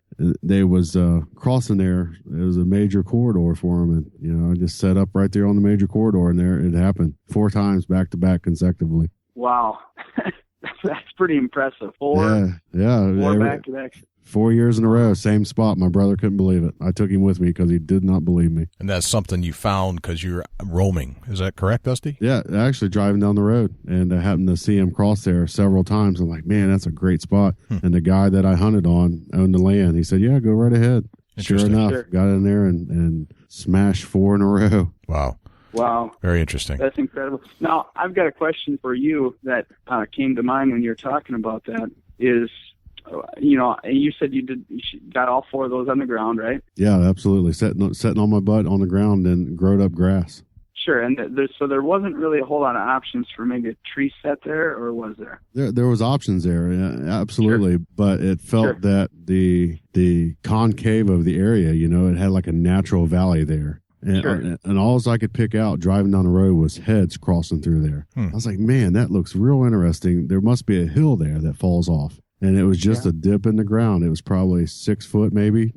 they was crossing there. It was a major corridor for them, and you know, I just set up right there on the major corridor, and there it happened 4 times back to back consecutively. Wow. That's pretty impressive. Four back to back. 4 years in a row, same spot. My brother couldn't believe it. I took him with me because he did not believe me. And that's something you found because you're roaming. Is that correct, Dusty? Yeah, actually driving down the road, and I happened to see him cross there several times. I'm like, man, that's a great spot. And the guy that I hunted on owned the land. He said, yeah, go right ahead. Sure enough, got in there and smashed 4 in a row. Wow. Very interesting. That's incredible. Now, I've got a question for you that came to mind when you were talking about that is, you know, you said you got all 4 of those on the ground, right? Yeah, absolutely. Setting on my butt on the ground and growed up grass. Sure. And so there wasn't really a whole lot of options for maybe a tree set there, or was there? There was options there, yeah, absolutely. Sure. But it felt that the concave of the area, you know, it had like a natural valley there. And all I could pick out driving down the road was heads crossing through there. I was like, man, that looks real interesting. There must be a hill there that falls off. And it was just a dip in the ground. It was probably 6 foot, maybe,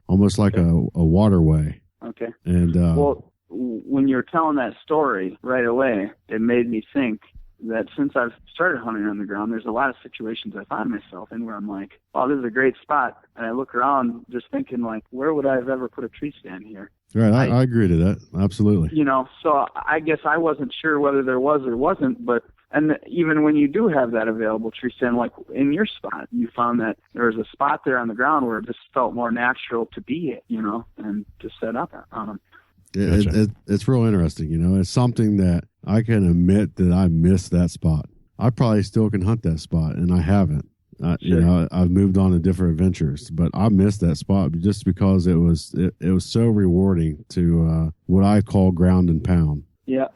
almost like a waterway. Okay. And well, when you're telling that story right away, it made me think that since I've started hunting on the ground, there's a lot of situations I find myself in where I'm like, oh, this is a great spot. And I look around just thinking, like, where would I have ever put a tree stand here? Right. I agree to that. Absolutely. You know, so I guess I wasn't sure whether there was or wasn't, but and even when you do have that available tree stand, like in your spot, you found that there was a spot there on the ground where it just felt more natural to be it, you know, and to set up on them. It's real interesting, you know. It's something that I can admit that I missed that spot. I probably still can hunt that spot, and I haven't. You know, I've moved on to different adventures, but I missed that spot just because it was so rewarding to what I call ground and pound. Yeah.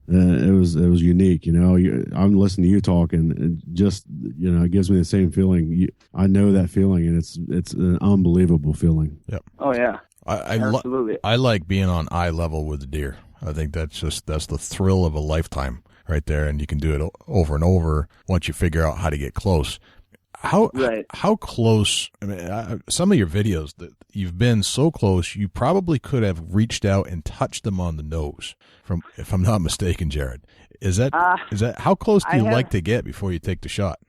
It was unique, you know. I'm listening to you talk, and just, you know, it gives me the same feeling. I know that feeling, and it's an unbelievable feeling. Yep. Oh yeah. Absolutely. I like being on eye level with the deer. I think that's the thrill of a lifetime right there, and you can do it over and over once you figure out how to get close. How close? I mean, some of your videos that you've been so close, you probably could have reached out and touched them on the nose. If I'm not mistaken, Jared, is that how close do you like to get before you take the shot?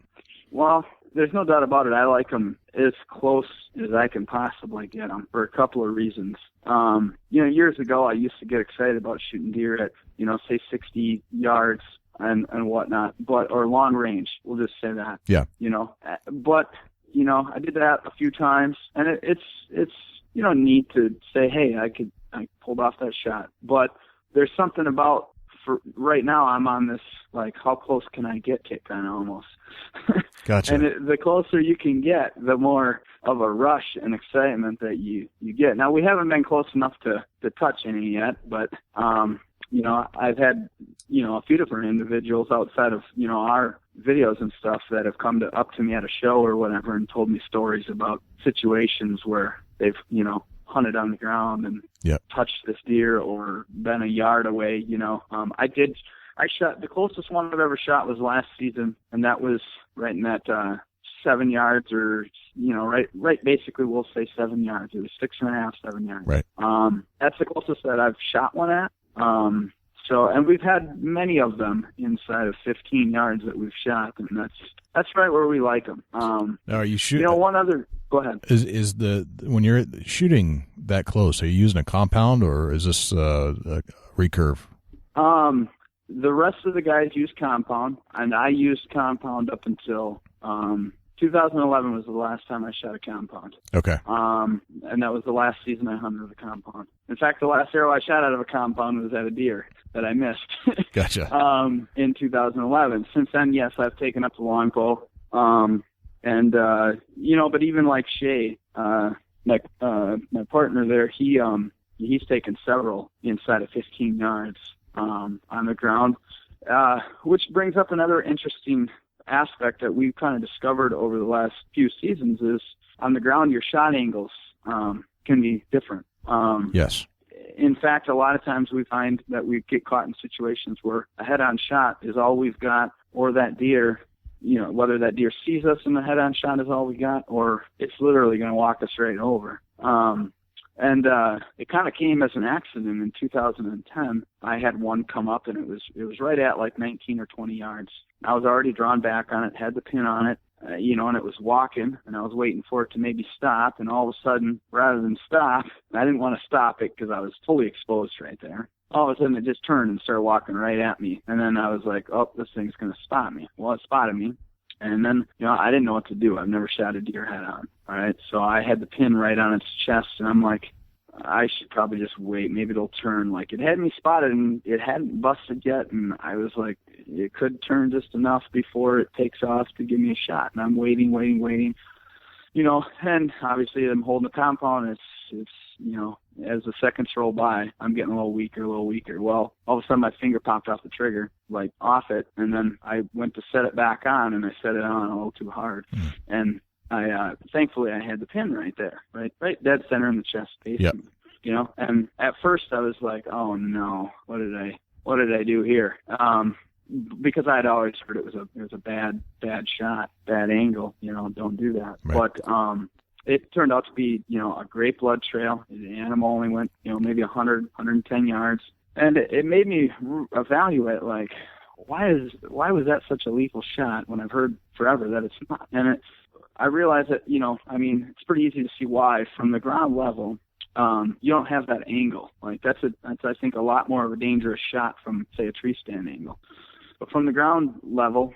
Well, there's no doubt about it. I like them as close as I can possibly get them for a couple of reasons. You know, years ago, I used to get excited about shooting deer at, you know, say 60 yards. And whatnot, or long range, we'll just say that. Yeah. You know, but, you know, I did that a few times, and it's you know, neat to say, hey, I pulled off that shot. But there's something about, for right now, I'm on this, like, how close can I get kick kind of almost. Gotcha. And the closer you can get, the more of a rush and excitement that you get. Now, we haven't been close enough to touch any yet, but, you know, I've had, you know, a few different individuals outside of, you know, our videos and stuff that have come up to me at a show or whatever and told me stories about situations where they've, you know, hunted on the ground and touched this deer or been a yard away, you know. I shot, the closest one I've ever shot was last season, and that was right in that 7 yards, or, you know, right basically we'll say 7 yards. It was 6.5, 7 yards. Right. That's the closest that I've shot one at. And we've had many of them inside of 15 yards that we've shot, and that's right where we like them. Now, are you shooting? You know, one other. Go ahead. Is when you're shooting that close, are you using a compound, or is this a recurve? The rest of the guys use compound, and I used compound up until 2011 was the last time I shot a compound. Okay. And that was the last season I hunted with a compound. In fact, the last arrow I shot out of a compound was at a deer that I missed. Gotcha. In 2011. Since then, yes, I've taken up the longbow. You know, but even like Shay, my partner there, he's taken several inside of 15 yards on the ground, which brings up another interesting aspect that we've kind of discovered over the last few seasons is on the ground, your shot angles can be different. Yes. In fact, a lot of times we find that we get caught in situations where a head-on shot is all we've got, or that deer whether that deer sees us in the head-on shot is all we got, or it's literally going to walk us right over. And it kind of came as an accident in 2010. I had one come up, and it was right at like 19 or 20 yards. I was already drawn back on it, had the pin on it, and it was walking, and I was waiting for it to maybe stop, and all of a sudden, rather than stop, I didn't want to stop it because I was fully exposed right there. All of a sudden, it just turned and started walking right at me, and then I was like, oh, this thing's going to spot me. Well, it spotted me. And then, I didn't know what to do. I've never shot a deer head on. All right. So I had the pin right on its chest, and I'm like, I should probably just wait. Maybe it'll turn. Like, it had me spotted, and it hadn't busted yet. And I was like, it could turn just enough before it takes off to give me a shot. And I'm waiting. And obviously I'm holding the compound. It's as the seconds roll by, I'm getting a little weaker. Well, all of a sudden my finger popped off the trigger, like off it. And then I went to set it back on, and I set it on a little too hard. And thankfully I had the pin right there, right dead center in the chest space. Yep. And at first I was like, oh no, what did I do here? Because I'd always heard it was a bad shot, bad angle, don't do that. Right. But, it turned out to be, a great blood trail. The animal only went, maybe 100, 110 yards. And it made me evaluate, like, why was that such a lethal shot when I've heard forever that it's not? And I realized that, it's pretty easy to see why. From the ground level, you don't have that angle. Like, that's I think, a lot more of a dangerous shot from, say, a tree stand angle. But from the ground level,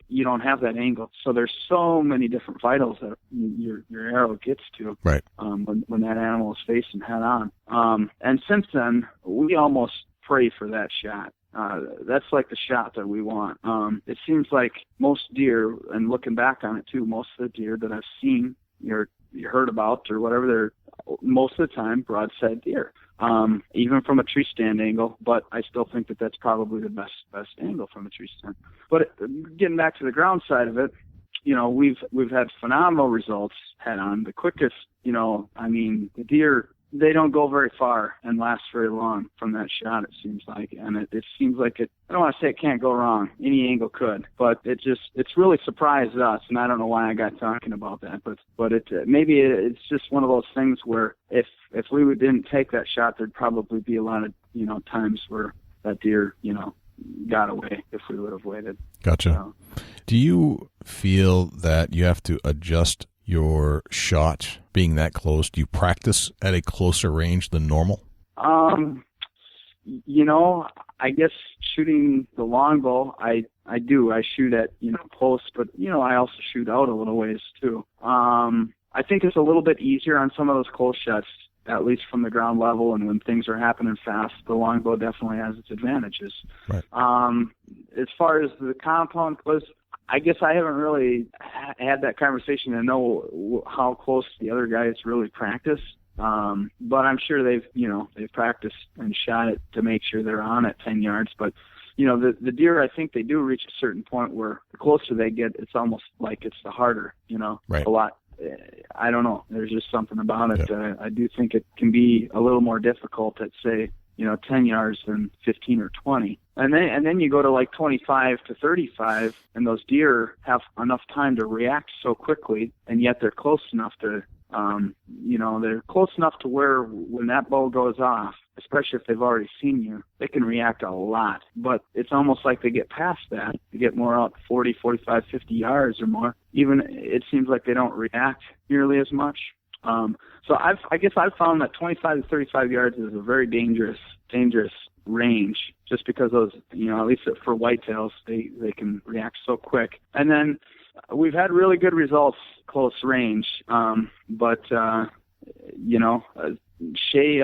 you don't have that angle. So there's so many different vitals that your arrow gets to, right, when that animal is facing head on. And since then, we almost pray for that shot. That's like the shot that we want. It seems like most deer, and looking back on it too, most of the deer that I've seen, you heard about or whatever, they're most of the time broadside deer. Even from a tree stand angle, but I still think that that's probably the best angle from a tree stand. But getting back to the ground side of it, we've had phenomenal results head on. The quickest, the deer, they don't go very far and last very long from that shot, it seems like. And it seems like I don't want to say it can't go wrong. Any angle could, but it's really surprised us. And I don't know why I got talking about that, but maybe it's just one of those things where if we didn't take that shot, there'd probably be a lot of, times where that deer, got away if we would have waited. Gotcha. Do you feel that you have to adjust your shot being that close? Do you practice at a closer range than normal? I guess shooting the longbow, I do. I shoot at, close, but, I also shoot out a little ways too. I think it's a little bit easier on some of those close shots, at least from the ground level, and when things are happening fast, the longbow definitely has its advantages. Right. As far as the compound goes, I guess I haven't really had that conversation to know how close the other guys really practice. But I'm sure they've practiced and shot it to make sure they're on at 10 yards. But, the deer, I think they do reach a certain point where the closer they get, it's almost like it's the harder, right. A lot. I don't know. There's just something about it. Yeah. I do think it can be a little more difficult at, say, 10 yards than 15 or 20. And then you go to like 25 to 35, and those deer have enough time to react so quickly, and yet they're close enough to, they're close enough to where when that bow goes off, especially if they've already seen you, they can react a lot. But it's almost like they get past that. They get more out 40, 45, 50 yards or more. Even it seems like they don't react nearly as much. So I guess I've found that 25 to 35 yards is a very dangerous range, just because those, at least for whitetails, they can react so quick. And then we've had really good results close range. But Shay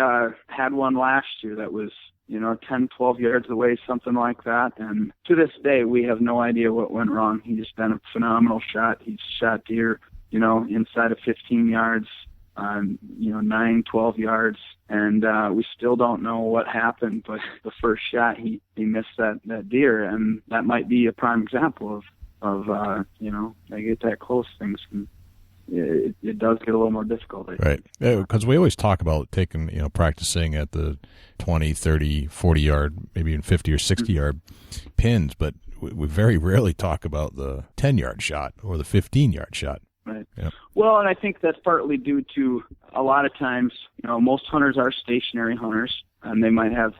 had one last year that was 10, 12 yards away, something like that. And to this day, we have no idea what went wrong. He's been a phenomenal shot. He's shot deer, inside of 15 yards, 9, 12 yards. And we still don't know what happened, but the first shot, he missed that deer. And that might be a prime example of they get that close, things can, it does get a little more difficult. Right. Because we always talk about taking, practicing at the 20, 30, 40 yard, maybe even 50 or 60 yard pins, but we very rarely talk about the 10-yard shot or the 15-yard shot. Right. Yep. Well, and I think that's partly due to a lot of times, most hunters are stationary hunters, and they might have,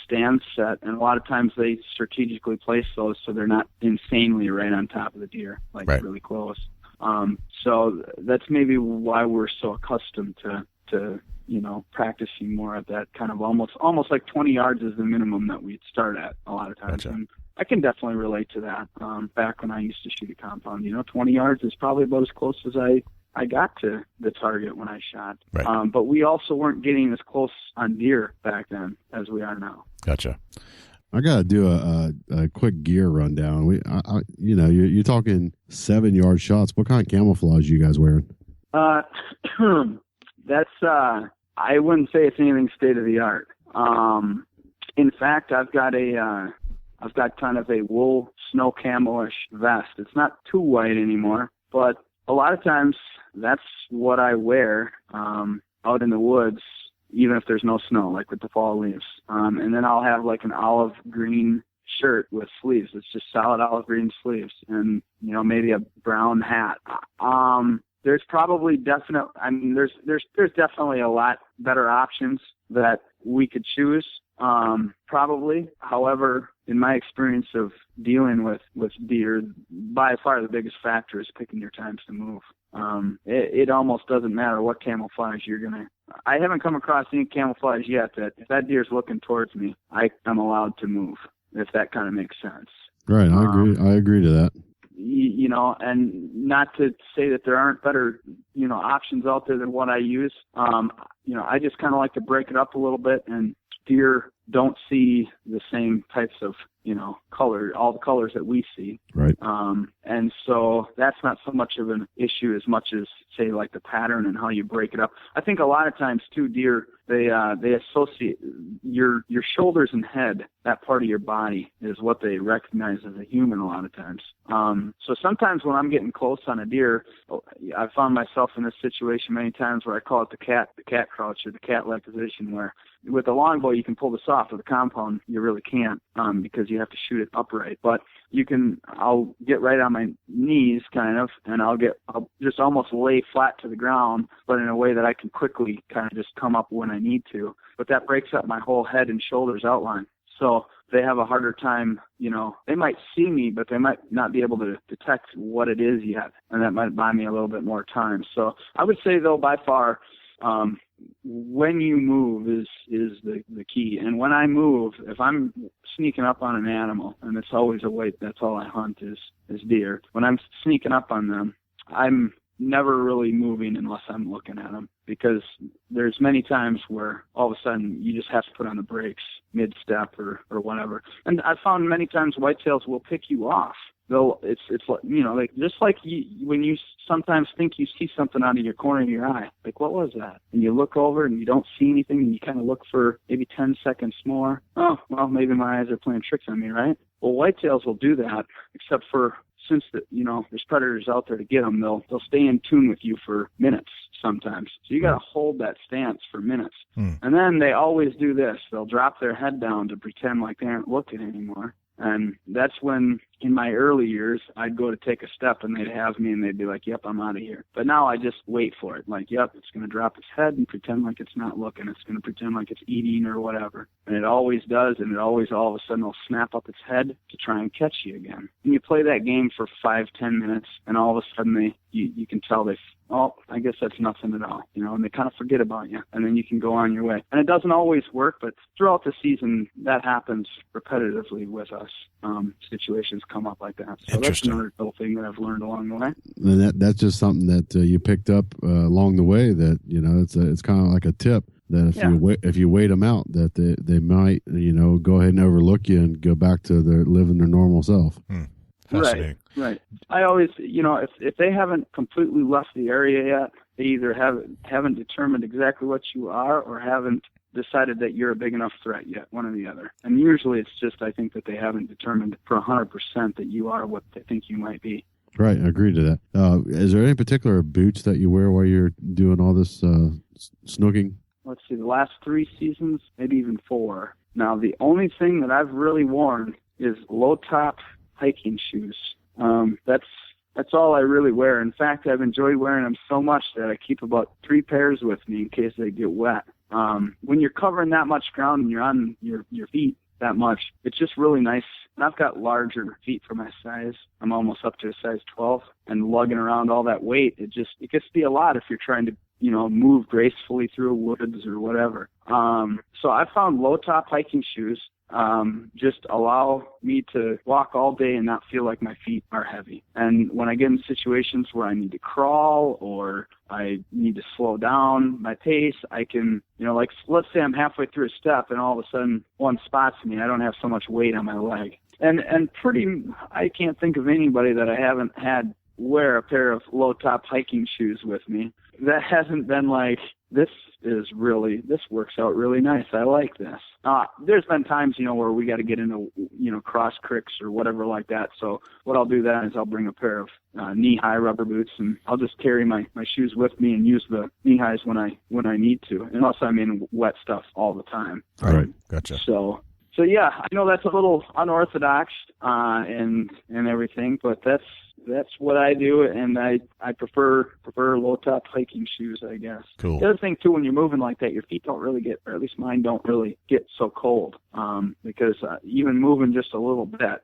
stands set, and a lot of times they strategically place those so they're not insanely right on top of the deer, like right. really close. So that's maybe why we're so accustomed to practicing more at that kind of almost like 20 yards is the minimum that we'd start at a lot of times. Gotcha. And I can definitely relate to that. Back when I used to shoot a compound, 20 yards is probably about as close as I got to the target when I shot. Right. But we also weren't getting as close on deer back then as we are now. Gotcha. I got to do a quick gear rundown. You're talking 7-yard shots. What kind of camouflage are you guys wearing? That's I wouldn't say it's anything state of the art. In fact, I've got kind of a wool snow camo-ish vest. It's not too white anymore, but a lot of times that's what I wear out in the woods, even if there's no snow, like with the fall leaves. And then I'll have like an olive green shirt with sleeves. It's just solid olive green sleeves, and maybe a brown hat. There's probably there's definitely a lot better options that we could choose. Probably. However, in my experience of dealing with deer, by far the biggest factor is picking your times to move. It almost doesn't matter what camouflage you're gonna. I haven't come across any camouflage yet that if that deer's looking towards me, I'm allowed to move. If that kind of makes sense. Right. I agree. I agree to that. And not to say that there aren't better, options out there than what I use. I just kind of like to break it up a little bit, and deer don't see the same types of, color, all the colors that we see. Right. And so that's not so much of an issue as much as, say, like the pattern and how you break it up. I think a lot of times too, deer, they associate your shoulders and head, that part of your body is what they recognize as a human a lot of times. So sometimes when I'm getting close on a deer, I found myself in this situation many times where I call it the cat crouch or the cat-like position, where with a longbow you can pull this off. With a compound you really can't, because you have to shoot it upright. But I'll get right on my knees kind of, and I'll just almost lay flat to the ground, but in a way that I can quickly kind of just come up when I need to. But that breaks up my whole head and shoulders outline. So they have a harder time, they might see me, but they might not be able to detect what it is yet. And that might buy me a little bit more time. So I would say, though, by far, when you move is the key. And when I move, if I'm sneaking up on an animal, and it's always a white, that's all I hunt is deer. When I'm sneaking up on them, I'm never really moving unless I'm looking at them, because there's many times where all of a sudden you just have to put on the brakes mid-step or whatever. And I've found many times whitetails will pick you off. It's like, just like when you sometimes think you see something out of your corner of your eye, like, what was that? And you look over and you don't see anything, and you kind of look for maybe 10 seconds more. Oh, well, maybe my eyes are playing tricks on me, right? Well, whitetails will do that, except for since there's predators out there to get them, they'll stay in tune with you for minutes sometimes. So you got to hold that stance for minutes. And then they always do this. They'll drop their head down to pretend like they aren't looking anymore. And that's when, in my early years, I'd go to take a step and they'd have me and they'd be like, yep, I'm out of here. But now I just wait for it. Like, yep, it's going to drop its head and pretend like it's not looking. It's going to pretend like it's eating or whatever. And it always does. And it always, all of a sudden, will snap up its head to try and catch you again. And you play that game for 5-10 minutes, and all of a sudden you can tell I guess that's nothing at all, and they kind of forget about you, and then you can go on your way. And it doesn't always work, but throughout the season, that happens repetitively with us. Situations come up like that. So that's another little thing that I've learned along the way. And that's just something that you picked up along the way, that, it's kind of like a tip that if you wait them out, that they might, go ahead and overlook you and go back to living their normal self. Right. I always, if they haven't completely left the area yet, they either haven't determined exactly what you are or haven't decided that you're a big enough threat yet, one or the other. And usually it's just, I think, that they haven't determined for 100% that you are what they think you might be. Right. I agree to that. Is there any particular boots that you wear while you're doing all this snooking? Let's see, the last 3 seasons, maybe even 4. Now, the only thing that I've really worn is low-top hiking shoes. That's all I really wear. In fact, I've enjoyed wearing them so much that I keep about 3 pairs with me in case they get wet. When you're covering that much ground and you're on your feet that much, it's just really nice. And I've got larger feet for my size. I'm almost up to a size 12, and lugging around all that weight, it gets to be a lot if you're trying to, move gracefully through woods or whatever. So I found low top hiking shoes just allow me to walk all day and not feel like my feet are heavy. And when I get in situations where I need to crawl or I need to slow down my pace, I can, like let's say I'm halfway through a step and all of a sudden one spots me. I don't have so much weight on my leg. And I can't think of anybody that I haven't had wear a pair of low top hiking shoes with me that hasn't been like, this works out really nice. I like this. There's been times, where we got to get into, cross creeks or whatever like that. So what I'll do then is I'll bring a pair of knee-high rubber boots, and I'll just carry my shoes with me and use the knee-highs when I need to, unless I'm in wet stuff all the time. All right. Gotcha. So yeah, I know that's a little unorthodox and everything, but that's what I do, and I prefer low top hiking shoes, I guess. Cool. The other thing too, when you're moving like that, your feet don't really get, or at least mine don't really get so cold, because even moving just a little bit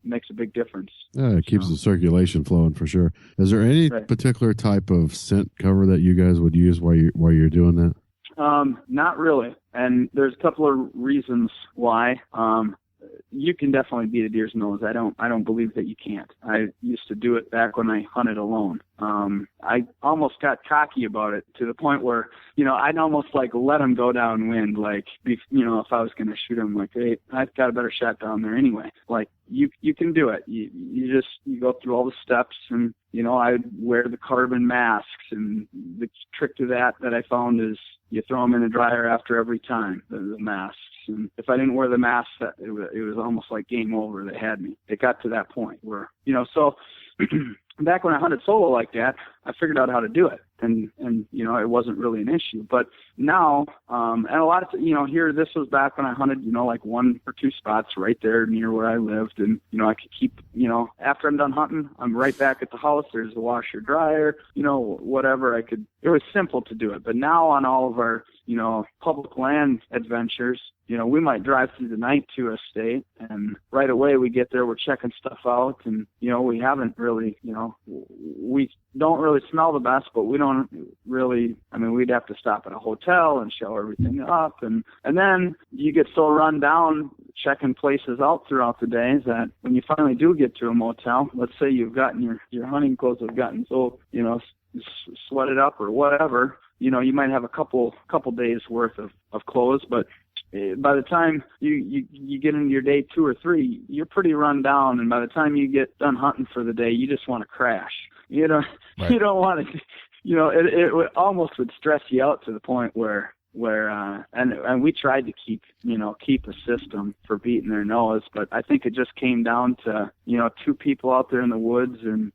makes a big difference. Yeah, it keeps the circulation flowing for sure. Is there any particular type of scent cover that you guys would use while you're doing that? Not really, and there's a couple of reasons why. You can definitely beat a deer's nose. I don't believe that you can't. I used to do it back when I hunted alone. I almost got cocky about it to the point where, I'd almost like let him go downwind. Like, if I was going to shoot him, like, hey, I've got a better shot down there anyway. Like, you can do it. You go through all the steps, and, I'd wear the carbon masks, and the trick to that I found is you throw them in the dryer after every time, the masks. And if I didn't wear the mask, it was almost like game over. They had me. It got to that point where, so back when I hunted solo like that, I figured out how to do it. And it wasn't really an issue. But now, and a lot of, here, this was back when I hunted, like 1 or 2 spots right there near where I lived. And, I could keep, after I'm done hunting, I'm right back at the house. There's a washer dryer, whatever it was simple to do it. But now on all of our, public land adventures, we might drive through the night to a state, and right away we get there, we're checking stuff out, and, we haven't really, we don't really smell the best, but we don't really, we'd have to stop at a hotel and show everything up, and then you get so run down checking places out throughout the day that when you finally do get to a motel, let's say you've gotten your hunting clothes have gotten so, sweated up or whatever, you might have a couple days worth of clothes, but by the time you get into your day 2 or 3, you're pretty run down, and by the time you get done hunting for the day, you just want to crash. You don't want to, it almost would stress you out to the point where and we tried to keep a system for beating their nose, but I think it just came down to, 2 people out there in the woods and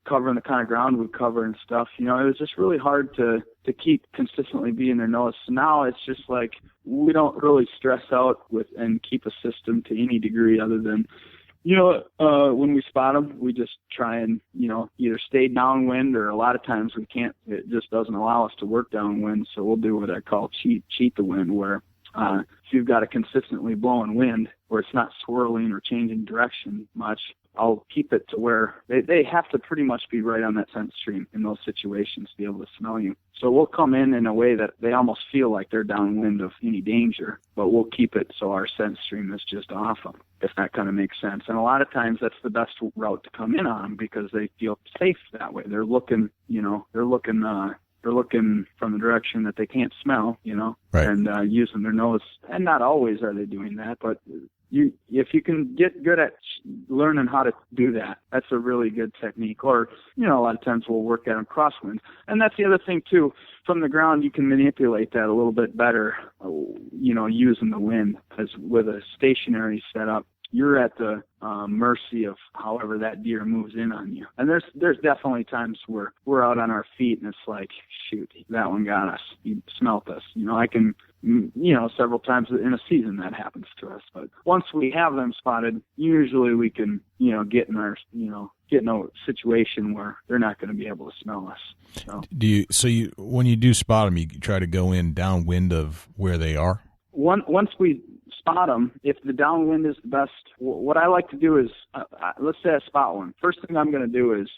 covering the kind of ground we cover and stuff. It was just really hard to keep consistently beating their nose. So now it's just like we don't really stress out with and keep a system to any degree other than, when we spot them, we just try and, either stay downwind, or a lot of times we can't. It just doesn't allow us to work downwind. So we'll do what I call cheat the wind, where if you've got a consistently blowing wind where it's not swirling or changing direction much, I'll keep it to where they have to pretty much be right on that scent stream in those situations to be able to smell you. So we'll come in a way that they almost feel like they're downwind of any danger, but we'll keep it so our scent stream is just off them, if that kind of makes sense. And a lot of times that's the best route to come in on because they feel safe that way. They're looking from the direction that they can't smell, right. And using their nose. And not always are they doing that, but if you can get good at learning how to do that, that's a really good technique. Or, a lot of times we'll work at them crosswind. And that's the other thing, too. From the ground, you can manipulate that a little bit better, using the wind. Because with a stationary setup, you're at the mercy of however that deer moves in on you. And there's definitely times where we're out on our feet and it's like, shoot, that one got us. He smelt us. I can several times in a season that happens to us. But once we have them spotted, usually we can, get in a situation where they're not going to be able to smell us. So when you do spot them, you try to go in downwind of where they are? Once we spot them, if the downwind is the best, what I like to do is, let's say I spot one. First thing I'm going to do is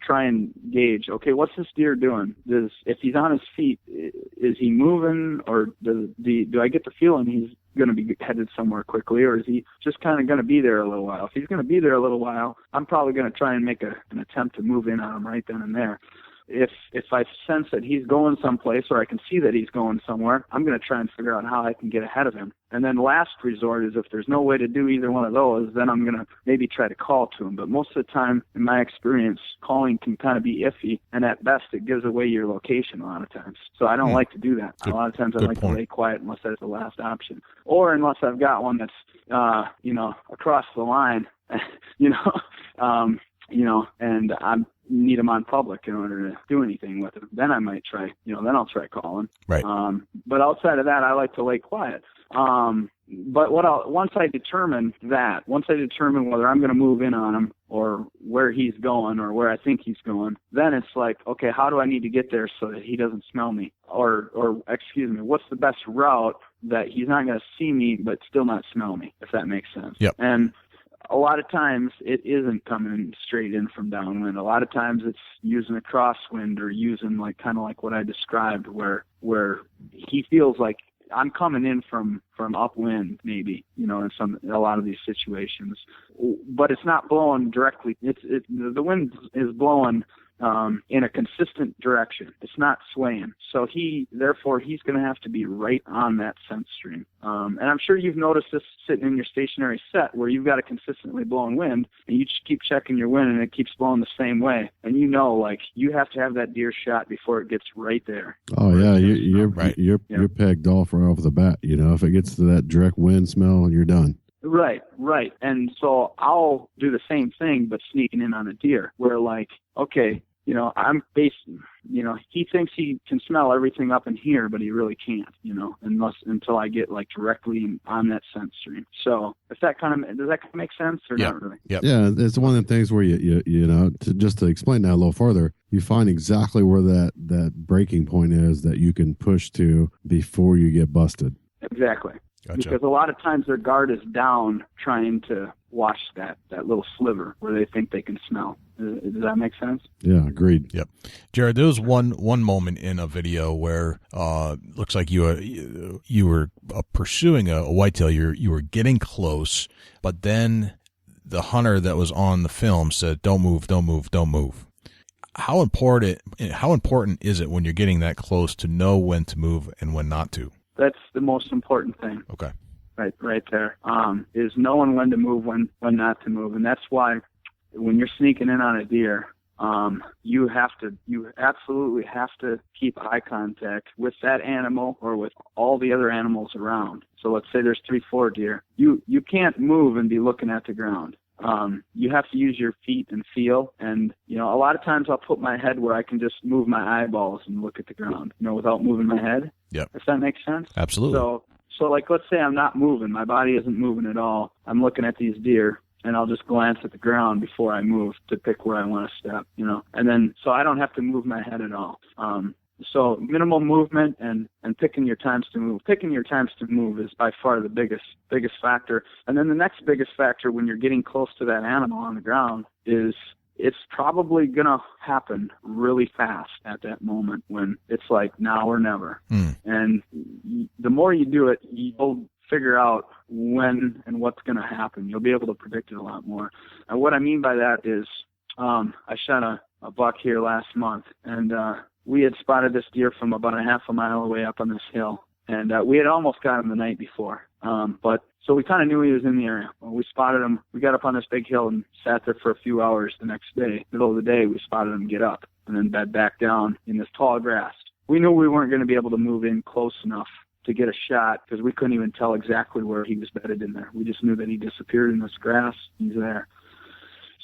try and gauge, okay, what's this deer doing? If he's on his feet, is he moving, or do I get the feeling he's going to be headed somewhere quickly, or is he just kind of going to be there a little while? If he's going to be there a little while, I'm probably going to try and make an attempt to move in on him right then and there. If I sense that he's going someplace, or I can see that he's going somewhere, I'm going to try and figure out how I can get ahead of him. And then last resort is, if there's no way to do either one of those, then I'm going to maybe try to call to him. But most of the time, in my experience, calling can kind of be iffy, and at best, it gives away your location a lot of times. So I don't like to do that. A lot of times I like to lay quiet unless that's the last option. Or unless I've got one that's, across the line, and I'm need them on public in order to do anything with them. Then I might try, then I'll try calling. Right. But outside of that, I like to lay quiet. But once I determine whether I'm going to move in on him or where he's going or where I think he's going, then it's like, okay, how do I need to get there so that he doesn't smell me? Or what's the best route that he's not going to see me but still not smell me, if that makes sense. Yep. And a lot of times it isn't coming straight in from downwind. A lot of times it's using a crosswind or using kind of like what I described, where he feels like I'm coming in from upwind, maybe, in a lot of these situations, but it's not blowing directly. The wind is blowing in a consistent direction. It's not swaying. So therefore he's going to have to be right on that scent stream. And I'm sure you've noticed this sitting in your stationary set where you've got a consistently blowing wind and you just keep checking your wind and it keeps blowing the same way. And you have to have that deer shot before it gets right there. Oh yeah. You're pegged off right off the bat. If it gets to that direct wind smell, you're done. Right. And so I'll do the same thing, but sneaking in on a deer where okay, I'm basing, he thinks he can smell everything up in here, but he really can't, until I get directly on that scent stream. So does that kind of make sense or not really? Yep. Yeah. It's one of the things where to explain that a little further, you find exactly where that breaking point is that you can push to before you get busted. Exactly. Gotcha. Because a lot of times their guard is down trying to watch that little sliver where they think they can smell. Does that make sense? Yeah, agreed. Yep. Jared, there was one moment in a video where looks like you were pursuing a whitetail. You were getting close, but then the hunter that was on the film said, "Don't move, don't move, don't move." How important is it when you're getting that close to know when to move and when not to? That's the most important thing. Okay. Right there. Is knowing when to move, when not to move. And that's why when you're sneaking in on a deer, you absolutely have to keep eye contact with that animal or with all the other animals around. So let's say there's 3-4 deer. You can't move and be looking at the ground. You have to use your feet and feel. And, a lot of times I'll put my head where I can just move my eyeballs and look at the ground, without moving my head. Yep. If that makes sense. Absolutely. So let's say I'm not moving. My body isn't moving at all. I'm looking at these deer and I'll just glance at the ground before I move to pick where I want to step, and then, so I don't have to move my head at all. So minimal movement and picking your times to move. Picking your times to move is by far the biggest factor. And then the next biggest factor when you're getting close to that animal on the ground is it's probably going to happen really fast at that moment when it's like now or never. And the more you do it, you'll figure out when and what's going to happen. You'll be able to predict it a lot more. And what I mean by that is I shot a buck here last month, and we had spotted this deer from about a half a mile away up on this hill, and we had almost got him the night before. But so we kind of knew he was in the area. When we spotted him, we got up on this big hill and sat there for a few hours. The next day, middle of the day, we spotted him get up and then bed back down in this tall grass. We knew we weren't going to be able to move in close enough to get a shot because we couldn't even tell exactly where he was bedded in there. We just knew that he disappeared in this grass. He's there.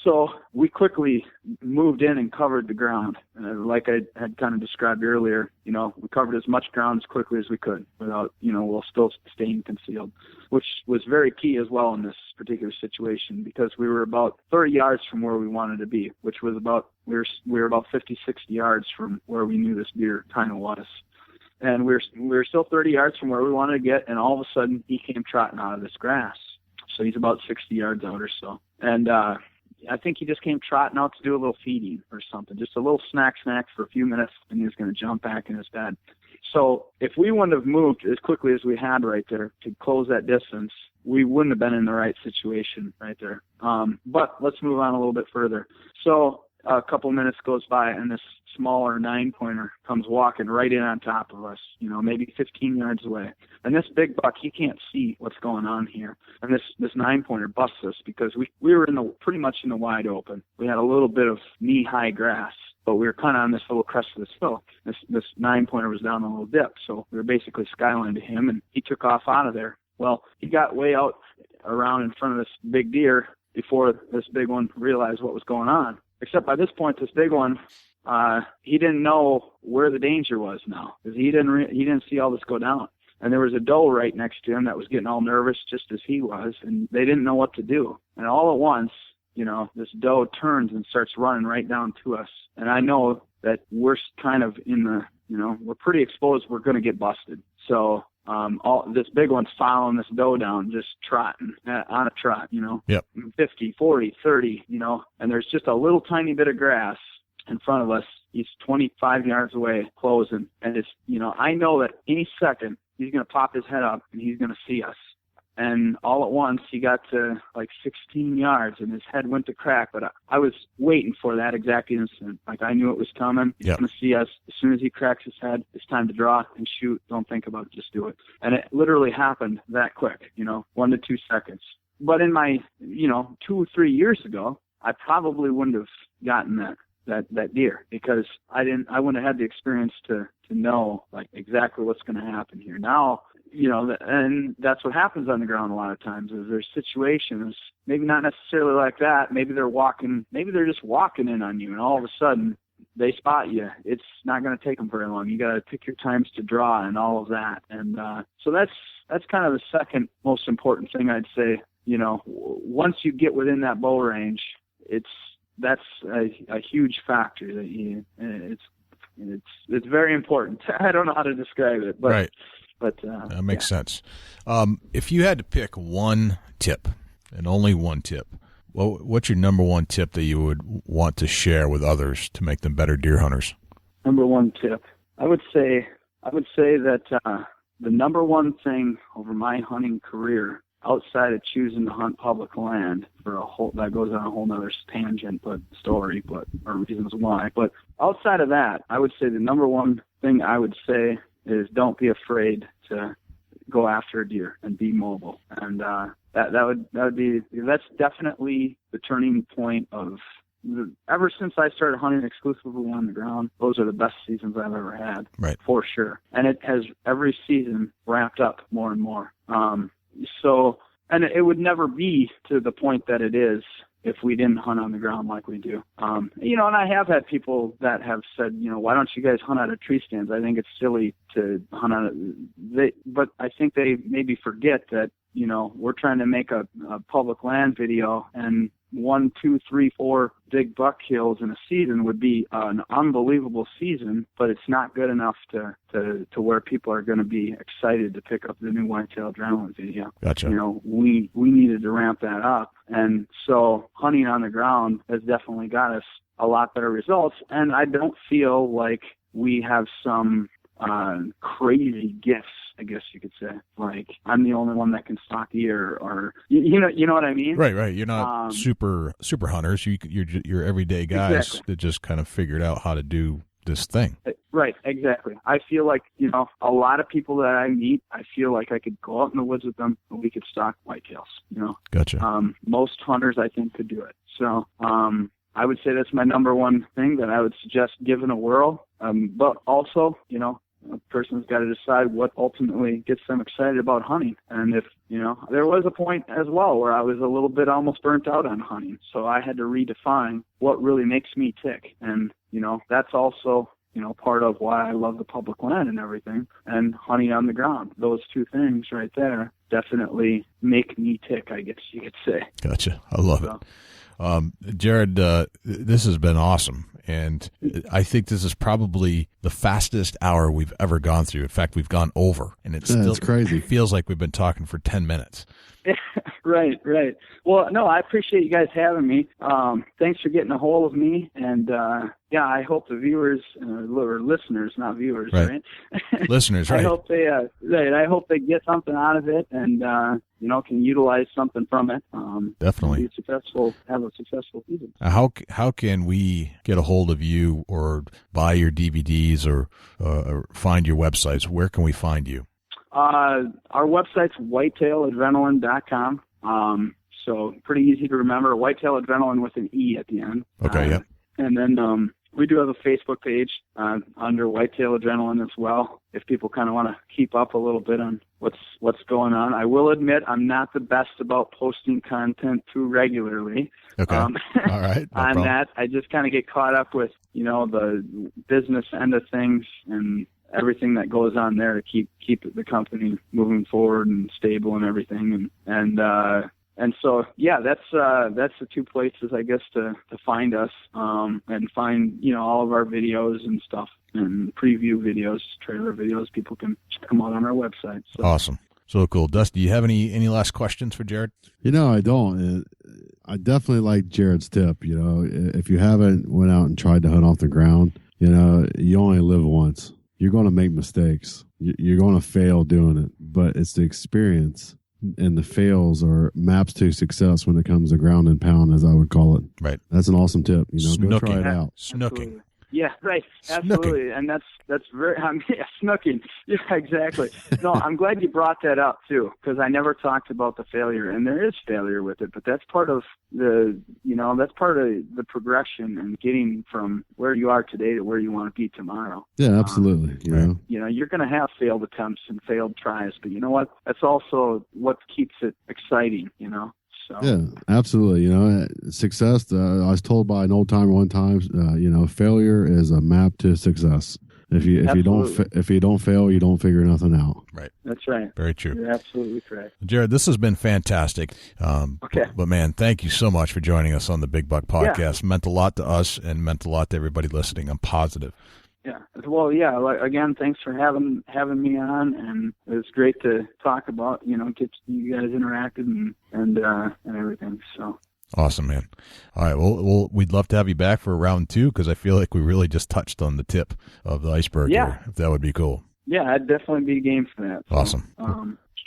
So we quickly moved in and covered the ground. Like I had kind of described earlier, we covered as much ground as quickly as we could without, while still staying concealed, which was very key as well in this particular situation, because we were about 30 yards from where we wanted to be, which was we were about 50, 60 yards from where we knew this deer kind of was. And we were still 30 yards from where we wanted to get, and all of a sudden he came trotting out of this grass. So he's about 60 yards out or so. And I think he just came trotting out to do a little feeding or something, just a little snack for a few minutes, and he was going to jump back in his bed. So if we wouldn't have moved as quickly as we had right there to close that distance, we wouldn't have been in the right situation right there. But let's move on a little bit further. So a couple minutes goes by, and this smaller 9-pointer comes walking right in on top of us, maybe 15 yards away. And this big buck, he can't see what's going on here. And this 9-pointer busts us because we were pretty much in the wide open. We had a little bit of knee-high grass, but we were kind of on this little crest of this hill. This 9-pointer was down a little dip, so we were basically skyline to him, and he took off out of there. Well, he got way out around in front of this big deer before this big one realized what was going on. Except by this point, this big one, he didn't know where the danger was now, because he didn't see all this go down. And there was a doe right next to him that was getting all nervous just as he was, and they didn't know what to do. And all at once, this doe turns and starts running right down to us. And I know that we're kind of we're pretty exposed. We're going to get busted. So this big one's following this doe down, just trotting on a trot, Yep. 50, 40, 30, and there's just a little tiny bit of grass in front of us. He's 25 yards away, closing, and it's, I know that any second he's going to pop his head up and he's going to see us. And all at once, he got to like 16 yards, and his head went to crack. But I was waiting for that exact instant. Like, I knew it was coming. He's going to see us. As soon as he cracks his head, it's time to draw and shoot. Don't think about it. Just do it. And it literally happened that quick, 1 to 2 seconds. But in my, 2 or 3 years ago, I probably wouldn't have gotten that deer, because I wouldn't have had the experience to know like exactly what's going to happen here. Now, and that's what happens on the ground a lot of times, is there's situations, maybe not necessarily like that. Maybe they're just walking in on you, and all of a sudden they spot you. It's not going to take them very long. You got to pick your times to draw and all of that. And so that's kind of the second most important thing I'd say. Once you get within that bow range, that's a huge factor that it's very important. I don't know how to describe it, but right. But that makes sense. If you had to pick one tip, and only one tip, what's your number one tip that you would want to share with others to make them better deer hunters? Number one tip, I would say that the number one thing over my hunting career, outside of choosing to hunt public land that goes on a whole nother tangent, or reasons why. But outside of that, I would say the number one thing I would say is don't be afraid to go after a deer and be mobile. And that's definitely the turning point of ever since I started hunting exclusively on the ground. Those are the best seasons I've ever had, right? For sure. And it has every season ramped up more and more. And it would never be to the point that it is if we didn't hunt on the ground like we do. And I have had people that have said, why don't you guys hunt out of tree stands? I think it's silly to hunt but I think they maybe forget that, we're trying to make a public land video, and 1, 2, 3, 4 big buck kills in a season would be an unbelievable season, but it's not good enough to where people are going to be excited to pick up the new Whitetail Adrenaline video. Gotcha. We needed to ramp that up. And so hunting on the ground has definitely got us a lot better results. And I don't feel like we have some crazy gifts, I guess you could say. Like, I'm the only one that can stalk deer, or you know what I mean? Right. You're not super hunters. You're everyday guys exactly. that just kind of figured out how to do this thing. Right, exactly. I feel like, a lot of people that I meet, I feel like I could go out in the woods with them and we could stalk whitetails, Gotcha. Most hunters, I think, could do it. So, I would say that's my number one thing that I would suggest giving a whirl. But also, a person's got to decide what ultimately gets them excited about hunting. And if, there was a point as well where I was a little bit almost burnt out on hunting. So I had to redefine what really makes me tick. And, that's also, part of why I love the public land and everything, and hunting on the ground. Those two things right there definitely make me tick, I guess you could say. Gotcha. I love it. Jared, this has been awesome. And I think this is probably the fastest hour we've ever gone through. In fact, we've gone over, and it's crazy. It feels like we've been talking for 10 minutes. Right. Well, no, I appreciate you guys having me. Thanks for getting a hold of me. And, I hope the viewers, or listeners, not viewers, right? Listeners, right. I hope they get something out of it and, can utilize something from it. Definitely. Have a successful season. How can we get a hold of you or buy your DVDs or find your websites? Where can we find you? Our website's whitetail.adrenaline.com. So pretty easy to remember. Whitetail Adrenaline with an E at the end. Okay, yep. And then we do have a Facebook page under Whitetail Adrenaline as well, if people kind of want to keep up a little bit on what's going on. I will admit I'm not the best about posting content too regularly. Okay. All right. No problem. That, I just kind of get caught up with, the business end of things and everything that goes on there to keep the company moving forward and stable and everything. And so, that's the two places, I guess, to find us, and find, all of our videos and stuff, and preview videos, trailer videos. People can check them out on our website. So. Awesome. So cool. Dusty, do you have any last questions for Jared? I don't. I definitely like Jared's tip. If you haven't went out and tried to hunt off the ground, you only live once. You're going to make mistakes. You're going to fail doing it, but it's the experience. And the fails are maps to success when it comes to ground and pound, as I would call it. Right. That's an awesome tip. Go Snooking. try it out. Snooking. Yeah, right. Absolutely. And that's very, snooking. Yeah, exactly. No, I'm glad you brought that up too, because I never talked about the failure, and there is failure with it, but that's part of the progression and getting from where you are today to where you want to be tomorrow. Yeah, absolutely. You're going to have failed attempts and failed tries, but you know what? That's also what keeps it exciting, So. Yeah, absolutely. Success. I was told by an old timer one time, failure is a map to success. If you don't fail, you don't figure nothing out. Right. That's right. Very true. You're absolutely correct. Jared, this has been fantastic. Okay. But man, thank you so much for joining us on the Big Buck Podcast. Yeah. Meant a lot to us and meant a lot to everybody listening. I'm positive. Yeah. Well, again, thanks for having me on, and it was great to talk about, get you guys interacted and everything. So awesome, man. All right. Well, we'd love to have you back for round 2, because I feel like we really just touched on the tip of the iceberg here, if that would be cool. Yeah, I'd definitely be game for that. So, awesome.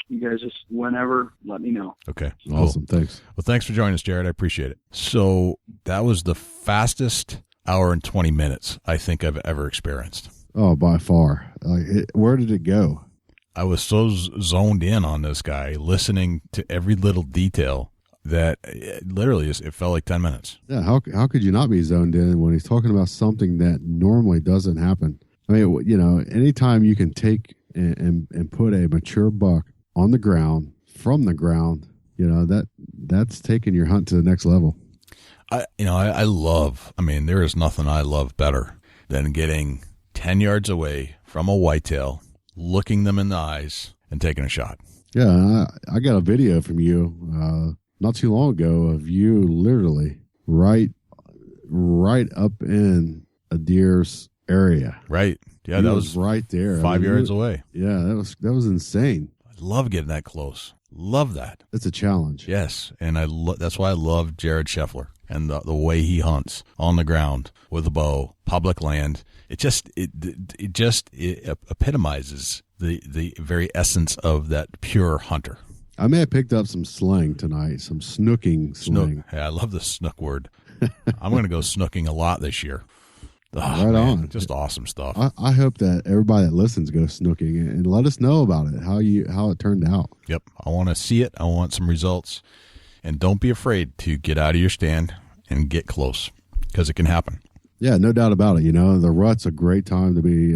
You guys just whenever let me know. Okay. Awesome. Cool. Thanks. Well, thanks for joining us, Jared. I appreciate it. So that was the fastest hour and 20 minutes I think I've ever experienced. Oh, by far. Where did it go? I was so zoned in on this guy, listening to every little detail, that it felt like 10 minutes. Yeah, how could you not be zoned in when he's talking about something that normally doesn't happen? I mean, anytime you can take and put a mature buck on the ground, from the ground, that's taking your hunt to the next level. There is nothing I love better than getting 10 yards away from a whitetail, looking them in the eyes, and taking a shot. Yeah, I got a video from you not too long ago of you literally right up in a deer's area. Right. Yeah, that was right there. 5 yards away. Yeah, that was insane. I love getting that close. Love that. It's a challenge. Yes, and that's why I love Jared Scheffler and the way he hunts on the ground with a bow, public land. It epitomizes the very essence of that pure hunter. I may have picked up some slang tonight, some snooking slang. Yeah, I love the snook word. I'm going to go snooking a lot this year. Right on. Just awesome stuff. I hope that everybody that listens goes snooking and let us know about it, how it turned out. Yep. I want to see it. I want some results. And don't be afraid to get out of your stand and get close, because it can happen. Yeah, no doubt about it. The rut's a great time to be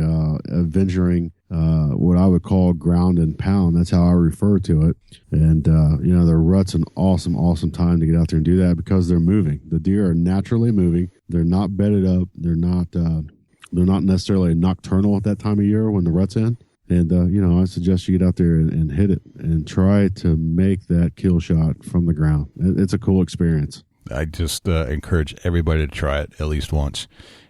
adventuring, what I would call ground and pound. That's how I refer to it. And, the rut's an awesome, awesome time to get out there and do that because they're moving. The deer are naturally moving. They're not bedded up. They're not necessarily nocturnal at that time of year when the rut's in. And, I suggest you get out there and hit it and try to make that kill shot from the ground. It's a cool experience. I just encourage everybody to try it at least once.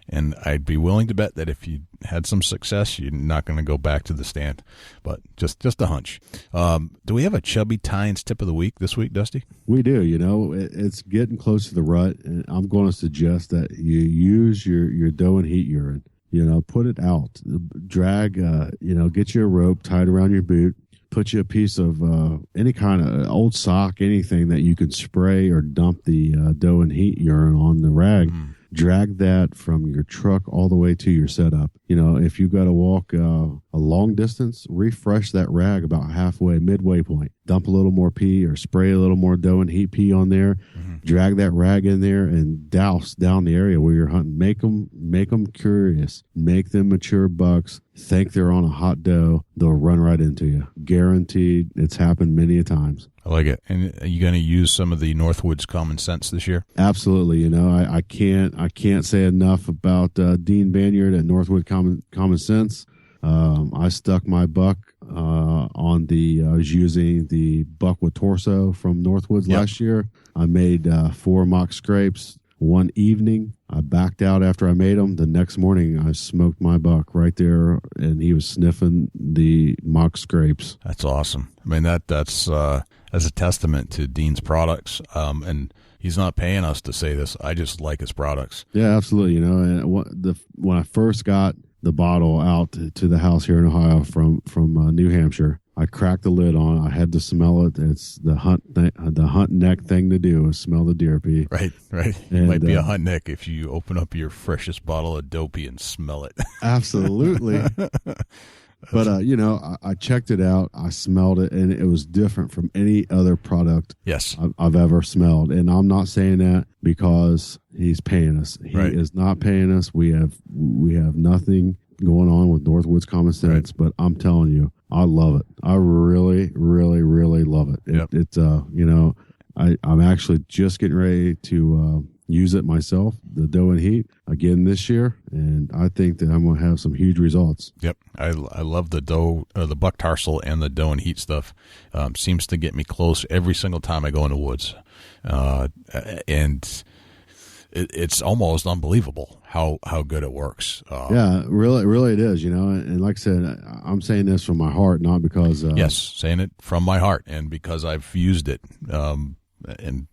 And I'd be willing to bet that if you had some success, you're not going to go back to the stand. But just a hunch. Do we have a Chubby Tines tip of the week this week, Dusty? We do. It's getting close to the rut, and I'm going to suggest that you use your doe and heat urine. Put it out. Drag, get you a rope tied around your boot. Put you a piece of any kind of old sock, anything that you can spray or dump the doe and heat urine on the rag. Drag that from your truck all the way to your setup. If you've got to walk a long distance, refresh that rag about halfway, midway point. Dump a little more pee or spray a little more doe and heat pee on there. Drag that rag in there and douse down the area where you're hunting. Make them curious. Make them mature bucks. Think they're on a hot doe. They'll run right into you. Guaranteed. It's happened many a times. I like it. And are you going to use some of the Northwoods Common Sense this year? Absolutely. I can't say enough about Dean Banyard at Northwood Common Sense. I stuck my buck on I was using the buck with torso from Northwoods last year. I made 4 mock scrapes one evening. I backed out after I made them. The next morning, I smoked my buck right there, and he was sniffing the mock scrapes. That's awesome. I mean, that's as a testament to Dean's products. And he's not paying us to say this. I just like his products. Yeah, absolutely. And when I first got the bottle out to the house here in Ohio from New Hampshire, I cracked the lid on. I had to smell it. It's the hunt neck thing to do is smell the deer pee. Right. It might be a hunt neck if you open up your freshest bottle of dopey and smell it. Absolutely. But, I checked it out. I smelled it, and it was different from any other product I've ever smelled. And I'm not saying that because he's paying us. He is not paying us. We have nothing going on with Northwoods Common Sense, but I'm telling you, I love it. I really, really, really love it. It's I'm actually just getting ready to use it myself, the doe and heat, again this year, and I think that I'm going to have some huge results. Yep. I love the the buck tarsal and the doe and heat stuff. Seems to get me close every single time I go in the woods. And it's almost unbelievable how good it works. Yeah, really it is, and like I said, I'm saying this from my heart, not because yes, saying it from my heart, and because I've used it, and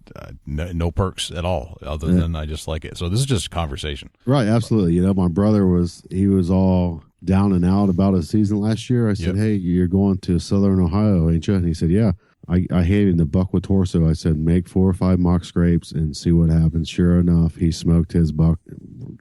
no perks at all other than I just like it. So this is just a conversation. Right, absolutely. My brother was all down and out about his season last year. I said, hey, you're going to Southern Ohio, ain't you? And he said, yeah. I hated the buck with torso. I said, make 4 or 5 mock scrapes and see what happens. Sure enough, he smoked his buck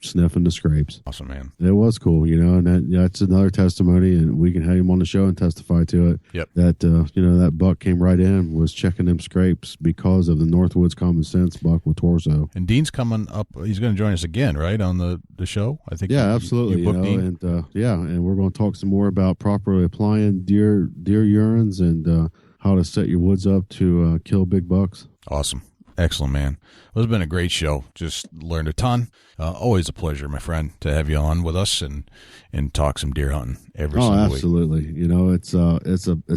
sniffing the scrapes. Awesome, man. It was cool, and that's another testimony, and we can have him on the show and testify to it. Yep. That, that buck came right in, was checking them scrapes because of the Northwoods Common Sense buck with torso. And Dean's coming up. He's going to join us again, right, on the show? I think. Yeah, absolutely. You booked Dean? And we're going to talk some more about properly applying deer urines and how to set your woods up to kill big bucks. Awesome. Excellent, man. Well, it's been a great show. Just learned a ton. Always a pleasure, my friend, to have you on with us and talk some deer hunting every single week. Absolutely. It's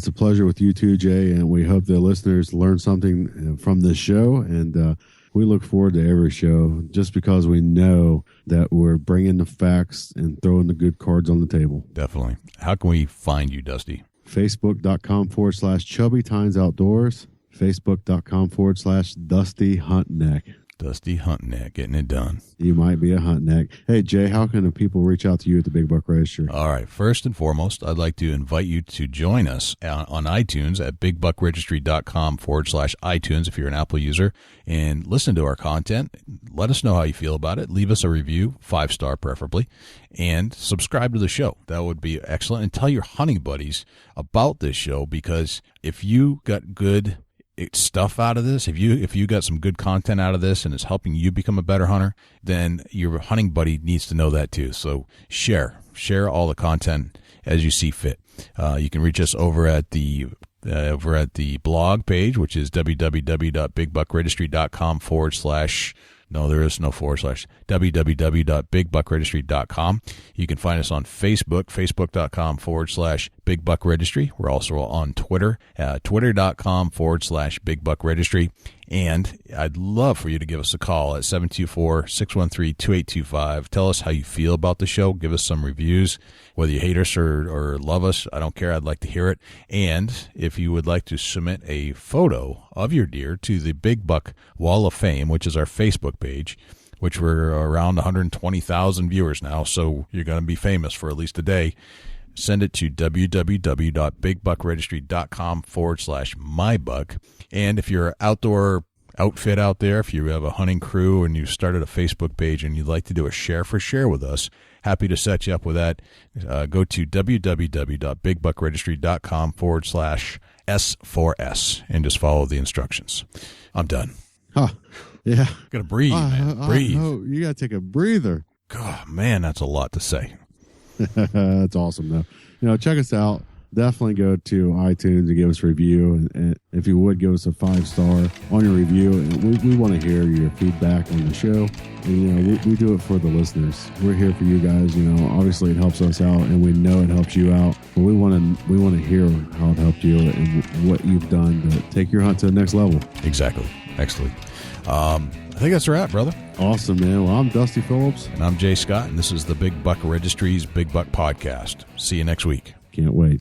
a pleasure with you too, Jay, and we hope the listeners learn something from this show. And we look forward to every show just because we know that we're bringing the facts and throwing the good cards on the table. Definitely. How can we find you, Dusty? Facebook.com/Chubby Tines Outdoors. Facebook.com/Dusty Hunt Neck. Dusty Hunt Neck, getting it done. You might be a hunt neck. Hey, Jay, how can the people reach out to you at the Big Buck Registry? All right. First and foremost, I'd like to invite you to join us on iTunes at bigbuckregistry.com/iTunes if you're an Apple user, and listen to our content. Let us know how you feel about it. Leave us a review, 5-star preferably, and subscribe to the show. That would be excellent. And tell your hunting buddies about this show, because if you got good stuff out of this, if you got some good content out of this and it's helping you become a better hunter, then your hunting buddy needs to know that too. So share all the content as you see fit. You can reach us over at the blog page, which is www.bigbuckregistry.com/ no, there is no / www.bigbuckregistry.com. You can find us on Facebook, facebook.com / bigbuckregistry. We're also on Twitter, twitter.com / bigbuckregistry. And I'd love for you to give us a call at 724-613-2825. Tell us how you feel about the show. Give us some reviews. Whether you hate us or love us, I don't care. I'd like to hear it. And if you would like to submit a photo of your deer to the Big Buck Wall of Fame, which is our Facebook page, which we're around 120,000 viewers now, so you're going to be famous for at least a day, send it to www.bigbuckregistry.com / mybuck. And if you're an outdoor outfit out there, if you have a hunting crew and you started a Facebook page and you'd like to do a share for share with us, happy to set you up with that. Go to www.bigbuckregistry.com / S4S and just follow the instructions. I'm done. Huh. Yeah. Gotta breathe, man. Breathe. No, you gotta take a breather. God, man, that's a lot to say. That's awesome, though. Check us out. Definitely go to iTunes and give us a review. And if you would, give us a 5-star on your review. And we want to hear your feedback on the show. And, we do it for the listeners. We're here for you guys. Obviously it helps us out, and we know it helps you out. But we want to hear how it helped you and what you've done to take your hunt to the next level. Exactly. Excellent. I think that's a wrap, brother. Awesome, man. Well, I'm Dusty Phillips. And I'm Jay Scott, and this is the Big Buck Registry's Big Buck Podcast. See you next week. Can't wait.